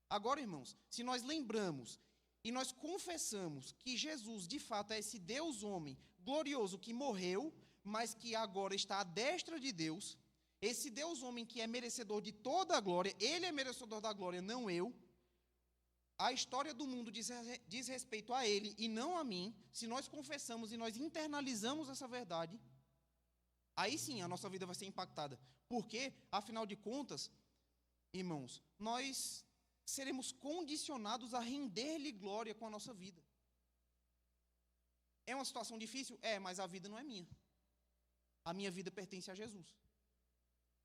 [SPEAKER 5] Agora, irmãos, se nós lembramos e nós confessamos que Jesus, de fato, é esse Deus homem glorioso que morreu, mas que agora está à destra de Deus, esse Deus homem que é merecedor de toda a glória, ele é merecedor da glória, não eu. A história do mundo diz respeito a ele e não a mim. Se nós confessamos e nós internalizamos essa verdade, aí sim a nossa vida vai ser impactada. Porque, afinal de contas, irmãos, nós seremos condicionados a render-lhe glória com a nossa vida. É uma situação difícil? Mas a vida não é minha. A minha vida pertence a Jesus.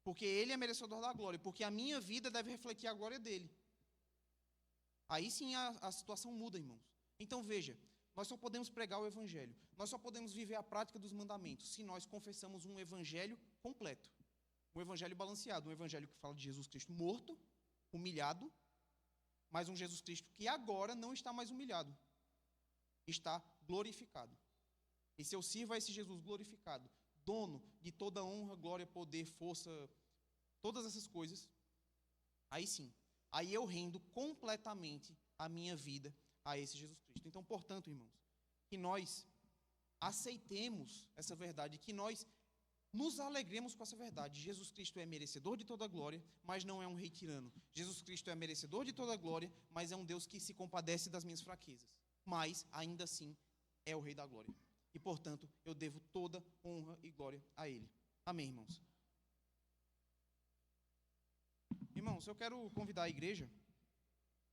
[SPEAKER 5] Porque ele é merecedor da glória. Porque a minha vida deve refletir a glória dele. Aí sim a situação muda, irmãos. Então veja, nós só podemos pregar o evangelho. Nós só podemos viver a prática dos mandamentos se nós confessamos um evangelho completo. Um evangelho balanceado. Um evangelho que fala de Jesus Cristo morto, humilhado, mas um Jesus Cristo que agora não está mais humilhado. Está glorificado. E se eu sirvo a esse Jesus glorificado, dono de toda honra, glória, poder, força, todas essas coisas, aí sim, aí eu rendo completamente a minha vida a esse Jesus Cristo. Então, portanto, irmãos, que nós aceitemos essa verdade, que nós nos alegremos com essa verdade. Jesus Cristo é merecedor de toda a glória, mas não é um rei tirano. Jesus Cristo é merecedor de toda a glória, mas é um Deus que se compadece das minhas fraquezas. Mas, ainda assim, é o rei da glória. E, portanto, eu devo toda honra e glória a ele. Amém, irmãos? Irmãos, eu quero convidar a igreja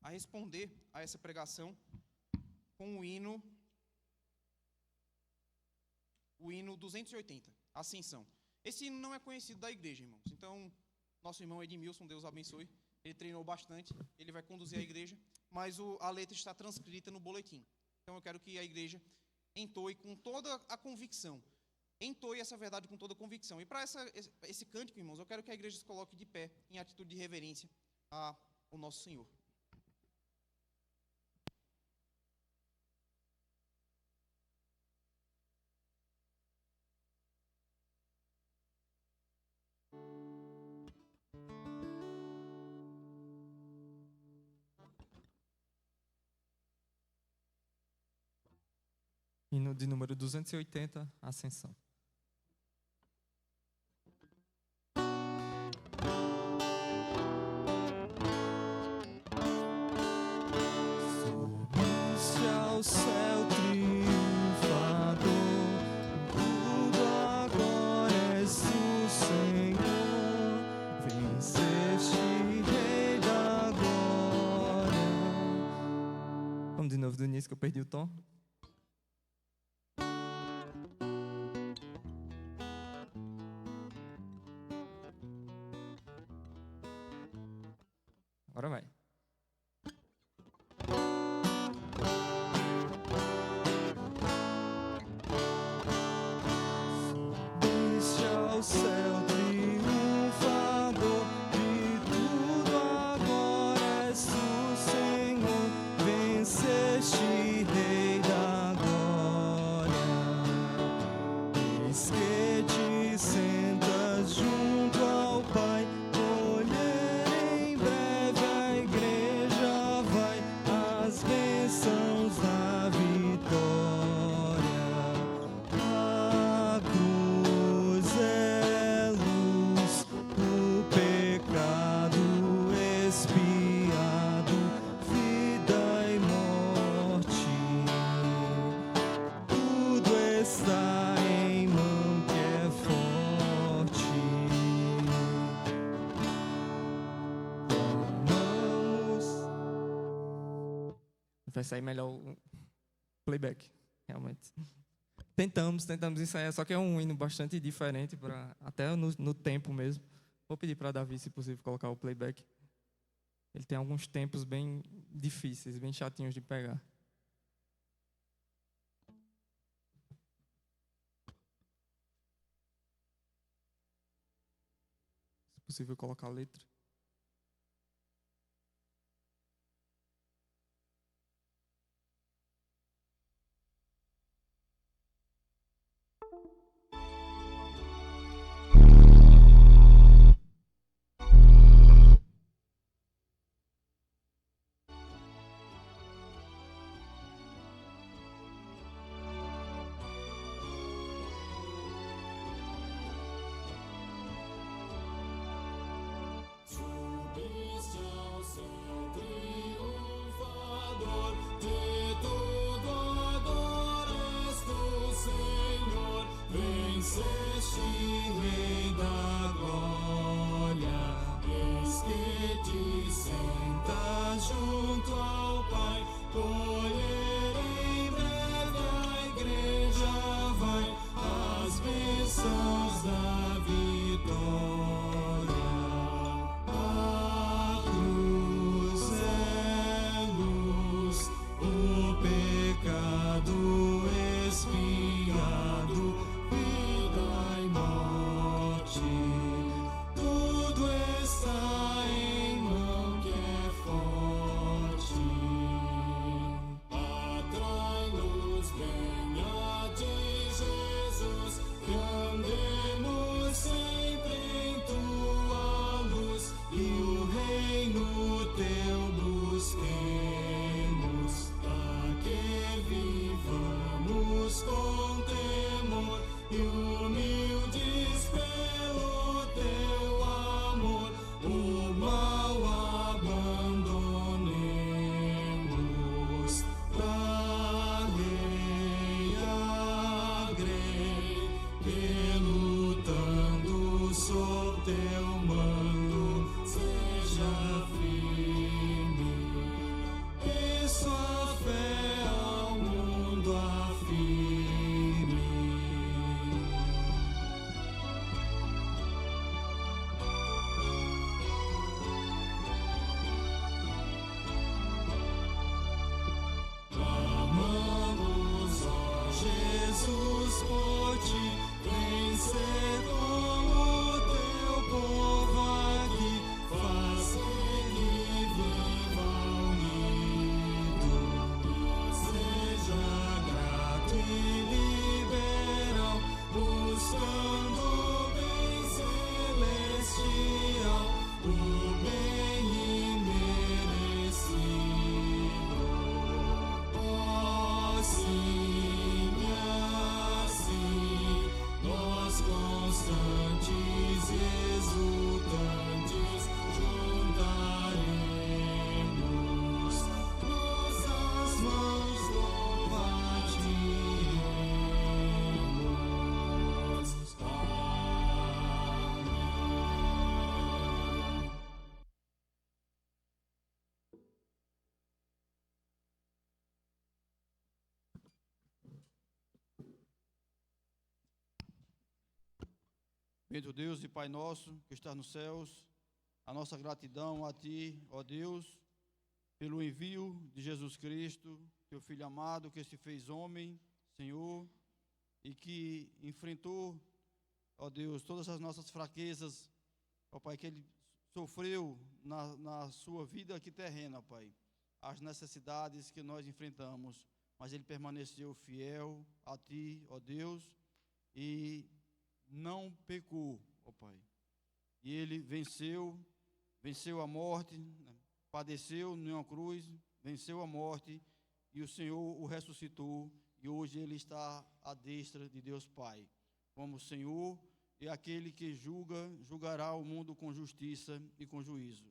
[SPEAKER 5] a responder a essa pregação com o hino 280, Ascensão. Esse hino não é conhecido da igreja, irmãos. Então, nosso irmão Edmilson, Deus abençoe, ele treinou bastante, ele vai conduzir a igreja, mas a letra está transcrita no boletim. Então, eu quero que a igreja entoe com toda a convicção. Entoe essa verdade com toda a convicção. E para esse cântico, irmãos, eu quero que a igreja se coloque de pé, em atitude de reverência ao nosso Senhor.
[SPEAKER 1] Hino de número 280, Ascensão.
[SPEAKER 3] Subiste ao céu triunfador, tudo agora és o Senhor, venceste, Rei da glória.
[SPEAKER 1] Vamos de novo do início que eu perdi o tom. Agora vai.
[SPEAKER 3] Subiste ao céu triunfador, de tudo agora és o Senhor. Venceste, Rei da glória. Eis que te sentas junto ao Pai. Colher em breve a igreja vai as bênçãos da vitória. A cruz é luz, o pecado expiado, vida e morte. Tudo está em mão que é forte. Clamamos.
[SPEAKER 1] Vai sair melhor o playback, realmente. Tentamos ensaiar, só que é um hino bastante diferente, até no tempo mesmo. Vou pedir para Davi, se possível, colocar o playback. Ele tem alguns tempos bem difíceis, bem chatinhos de pegar. Se possível, colocar a letra.
[SPEAKER 6] Subiste ao céu triunfador, de tudo adoras tu, Senhor. Venceste, Rei da glória. Eis que te sentas junto ao Pai. Colher em breve a igreja vai as bênçãos da vitória. A cruz é luz, o pecado expiado, vida e morte. Tudo está em mão que é forte. Atrai-nos bem a ti, Jesus, que andemos sempre em tua luz e o reino teu busquemos, para que vivamos com temor e humildes pelo teu amor, o mal abandonemos. Da rei a grei, que lutando sob teu mando seja firme, e sua fé ao mundo afirme. Clamamos, ó Jesus, por ti, vem ser com o teu povo aqui, faz que viva unido, seja grato e liberal, buscando o bem celestial, o bem imerecido. Assim, nós constantes e exultantes juntaremos nossas mãos, louvar-te-emos. Amém.
[SPEAKER 2] Bendito Deus e Pai nosso, que está nos céus, a nossa gratidão a Ti, ó Deus, pelo envio de Jesus Cristo, Teu Filho amado, que se fez homem, Senhor, e que enfrentou, ó Deus, todas as nossas fraquezas, ó Pai, que Ele sofreu na sua vida aqui terrena, Pai, as necessidades que nós enfrentamos, mas Ele permaneceu fiel a Ti, ó Deus, e não pecou, ó Pai. E Ele venceu a morte, padeceu numa cruz, venceu a morte, e o Senhor o ressuscitou, e hoje Ele está à destra de Deus Pai, como Senhor e aquele que julgará o mundo com justiça e com juízo,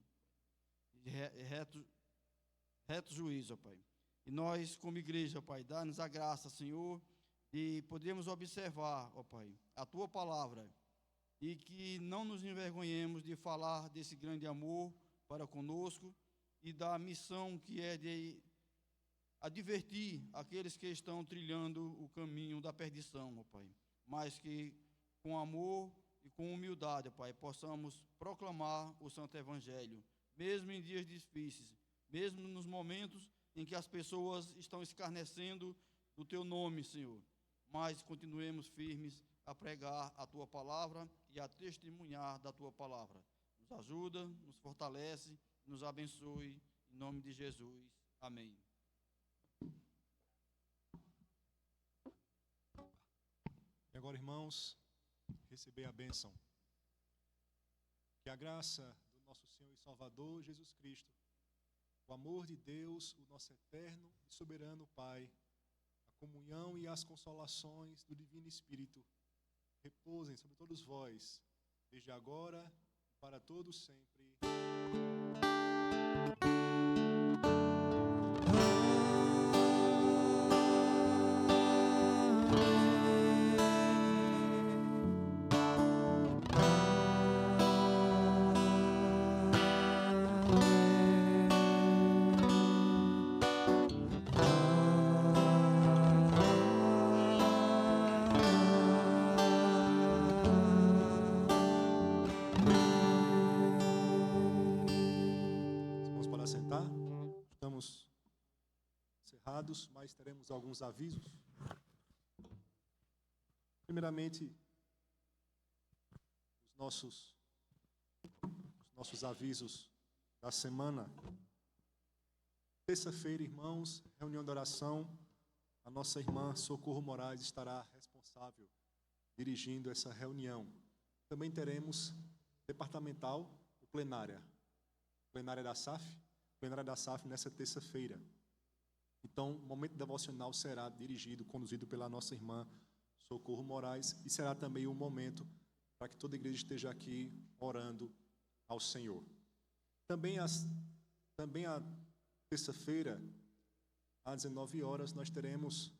[SPEAKER 2] reto juízo, ó Pai. E nós, como igreja, ó Pai, dá-nos a graça, Senhor, de podermos observar, ó Pai, a Tua palavra, e que não nos envergonhemos de falar desse grande amor para conosco e da missão que é de advertir aqueles que estão trilhando o caminho da perdição, ó Pai, mas que com amor e com humildade, ó Pai, possamos proclamar o Santo Evangelho, mesmo em dias difíceis, mesmo nos momentos em que as pessoas estão escarnecendo do Teu nome, Senhor, mas continuemos firmes a pregar a Tua palavra e a testemunhar da Tua palavra. Nos ajuda, nos fortalece, nos abençoe, em nome de Jesus. Amém.
[SPEAKER 4] E agora, irmãos, receber a bênção. Que a graça do nosso Senhor e Salvador Jesus Cristo, o amor de Deus, o nosso eterno e soberano Pai, a comunhão e as consolações do Divino Espírito repousem sobre todos vós, desde agora e para todos sempre. Mas teremos alguns avisos. Primeiramente, os nossos avisos da semana. Terça-feira, irmãos, reunião de oração. A nossa irmã Socorro Moraes estará responsável, dirigindo essa reunião. Também teremos departamental, plenária da SAF, nessa terça-feira. Então, o momento devocional será conduzido pela nossa irmã Socorro Moraes, e será também um momento para que toda a igreja esteja aqui orando ao Senhor. Também a terça-feira, às 19 horas, nós teremos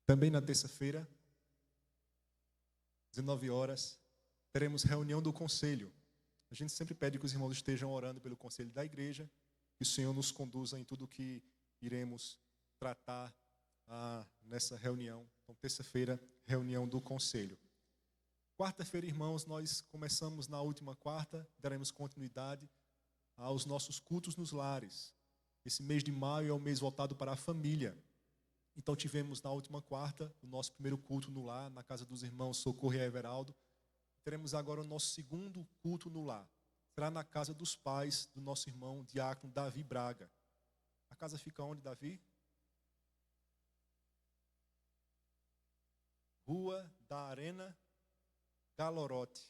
[SPEAKER 4] também na terça-feira, 19 horas, teremos reunião do conselho. A gente sempre pede que os irmãos estejam orando pelo conselho da igreja, que o Senhor nos conduza em tudo que iremos tratar nessa reunião. Então, terça-feira, reunião do conselho. Quarta-feira, irmãos, nós começamos na última quarta, daremos continuidade aos nossos cultos nos lares. Esse mês de maio é um mês voltado para a família. Então, tivemos na última quarta o nosso primeiro culto no lar, na casa dos irmãos Socorro e Everaldo. Teremos agora o nosso segundo culto no lar. Será na casa dos pais do nosso irmão diácono Davi Braga. A casa fica onde, Davi? Rua da Arena Galorote,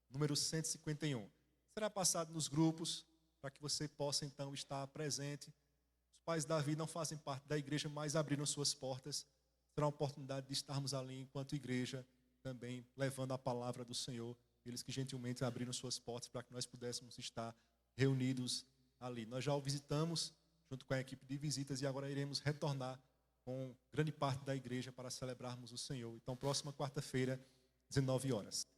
[SPEAKER 4] número 151. Será passado nos grupos, para que você possa então estar presente. Os pais de Davi não fazem parte da igreja, mas abriram suas portas. Será uma oportunidade de estarmos ali enquanto igreja, também levando a palavra do Senhor, eles que gentilmente abriram suas portas para que nós pudéssemos estar reunidos ali. Nós já o visitamos junto com a equipe de visitas e agora iremos retornar com grande parte da igreja para celebrarmos o Senhor. Então, próxima quarta-feira, 19 horas.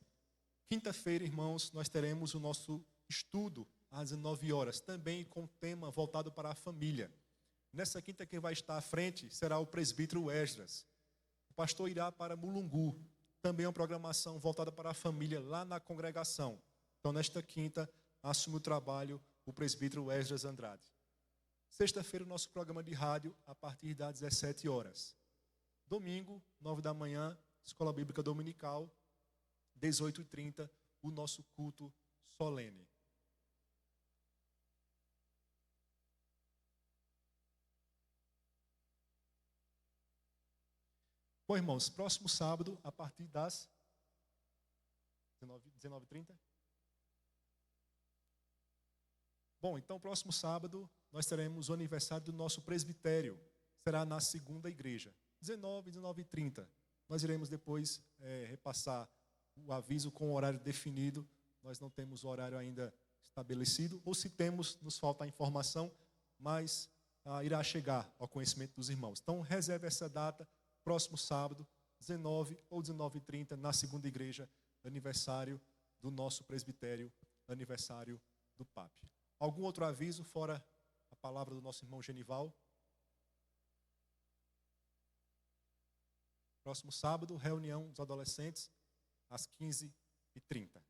[SPEAKER 4] Quinta-feira, irmãos, nós teremos o nosso estudo às 19 horas, também com tema voltado para a família. Nessa quinta, quem vai estar à frente será o presbítero Esdras. pastor irá para Mulungu, também é uma programação voltada para a família lá na congregação. Então, nesta quinta, assume o trabalho o presbítero Esdras Andrade. Sexta-feira, o nosso programa de rádio, a partir das 17 horas. Domingo, 9 da manhã, Escola Bíblica Dominical, 18h30, o nosso culto solene. Bom, irmãos, próximo sábado, a partir das 19h30. Bom, então, próximo sábado, nós teremos o aniversário do nosso presbitério. Será na segunda igreja, 19h30. Nós iremos depois repassar o aviso com o horário definido. Nós não temos o horário ainda estabelecido, ou se temos, nos falta a informação, mas irá chegar ao conhecimento dos irmãos. Então, reserve essa data, próximo sábado, 19 ou 19h30, na segunda igreja, aniversário do nosso presbitério, aniversário do PAP. Algum outro aviso, fora a palavra do nosso irmão Genival? Próximo sábado, reunião dos adolescentes, às 15h30.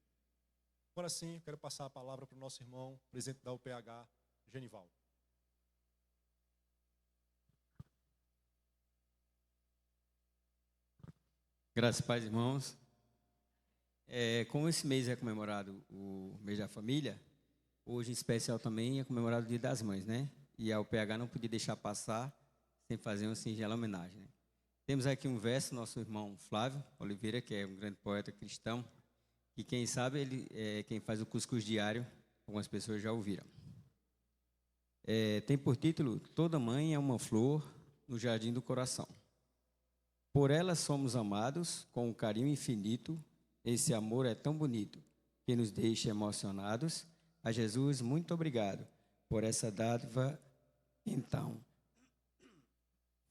[SPEAKER 4] Agora sim, quero passar a palavra para o nosso irmão, presidente da UPH, Genival.
[SPEAKER 7] Graças a Deus, irmãos. Como esse mês é comemorado o mês da família, hoje em especial também é comemorado o Dia das Mães, né? E a UPH não podia deixar passar sem fazer uma singela homenagem, né? Temos aqui um verso do nosso irmão Flávio Oliveira, que é um grande poeta cristão, e quem sabe ele é quem faz o cuscuz diário, algumas pessoas já ouviram. Tem por título: Toda mãe é uma flor no jardim do coração. Por ela somos amados com um carinho infinito. Esse amor é tão bonito que nos deixa emocionados. A Jesus, muito obrigado por essa dádiva. Então,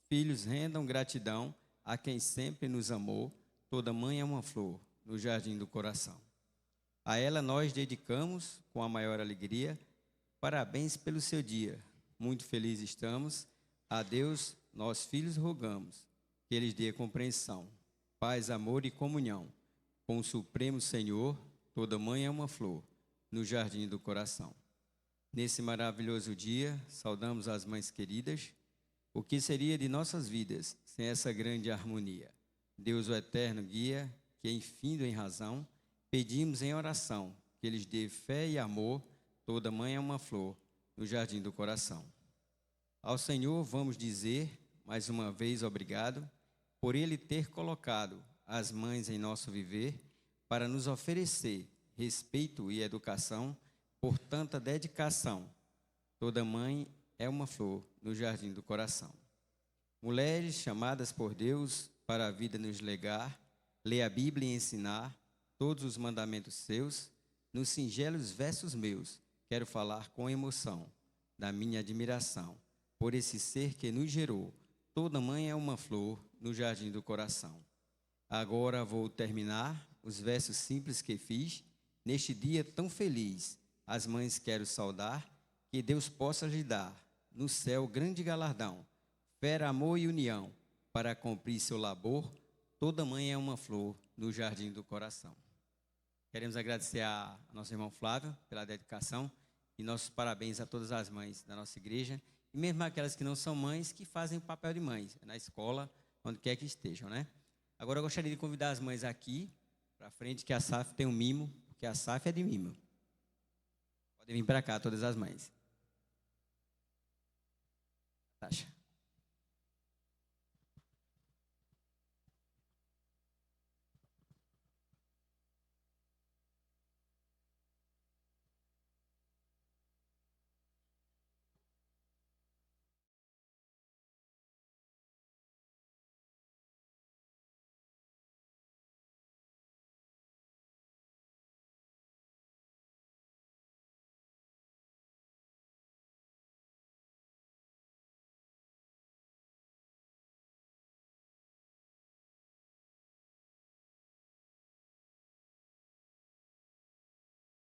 [SPEAKER 7] filhos, rendam gratidão a quem sempre nos amou. Toda mãe é uma flor no jardim do coração. A ela nós dedicamos com a maior alegria. Parabéns pelo seu dia. Muito felizes estamos. A Deus, nós filhos, rogamos que Ele dê compreensão, paz, amor e comunhão com o Supremo Senhor. Toda mãe é uma flor no jardim do coração. Nesse maravilhoso dia, saudamos as mães queridas. O que seria de nossas vidas sem essa grande harmonia? Deus, o eterno guia, que infindo em razão, pedimos em oração que Ele dê fé e amor. Toda mãe é uma flor no jardim do coração. Ao Senhor vamos dizer mais uma vez obrigado por Ele ter colocado as mães em nosso viver para nos oferecer respeito e educação, por tanta dedicação. Toda mãe é uma flor no jardim do coração. Mulheres chamadas por Deus para a vida nos legar, ler a Bíblia e ensinar todos os mandamentos seus, nos singelos versos meus, quero falar com emoção da minha admiração por esse ser que nos gerou. Toda mãe é uma flor no jardim do coração. Agora vou terminar os versos simples que fiz. Neste dia tão feliz, as mães quero saudar, que Deus possa lhe dar no céu grande galardão, fé, amor e união, para cumprir seu labor. Toda mãe é uma flor no jardim do coração. Queremos agradecer a nosso irmão Flávio pela dedicação e nossos parabéns a todas as mães da nossa igreja, e mesmo aquelas que não são mães, que fazem o papel de mães, na escola, onde quer que estejam, né? Agora eu gostaria de convidar as mães aqui, para frente, que a SAF tem um mimo, porque a SAF é de mimo. Podem vir para cá, todas as mães. Tasha.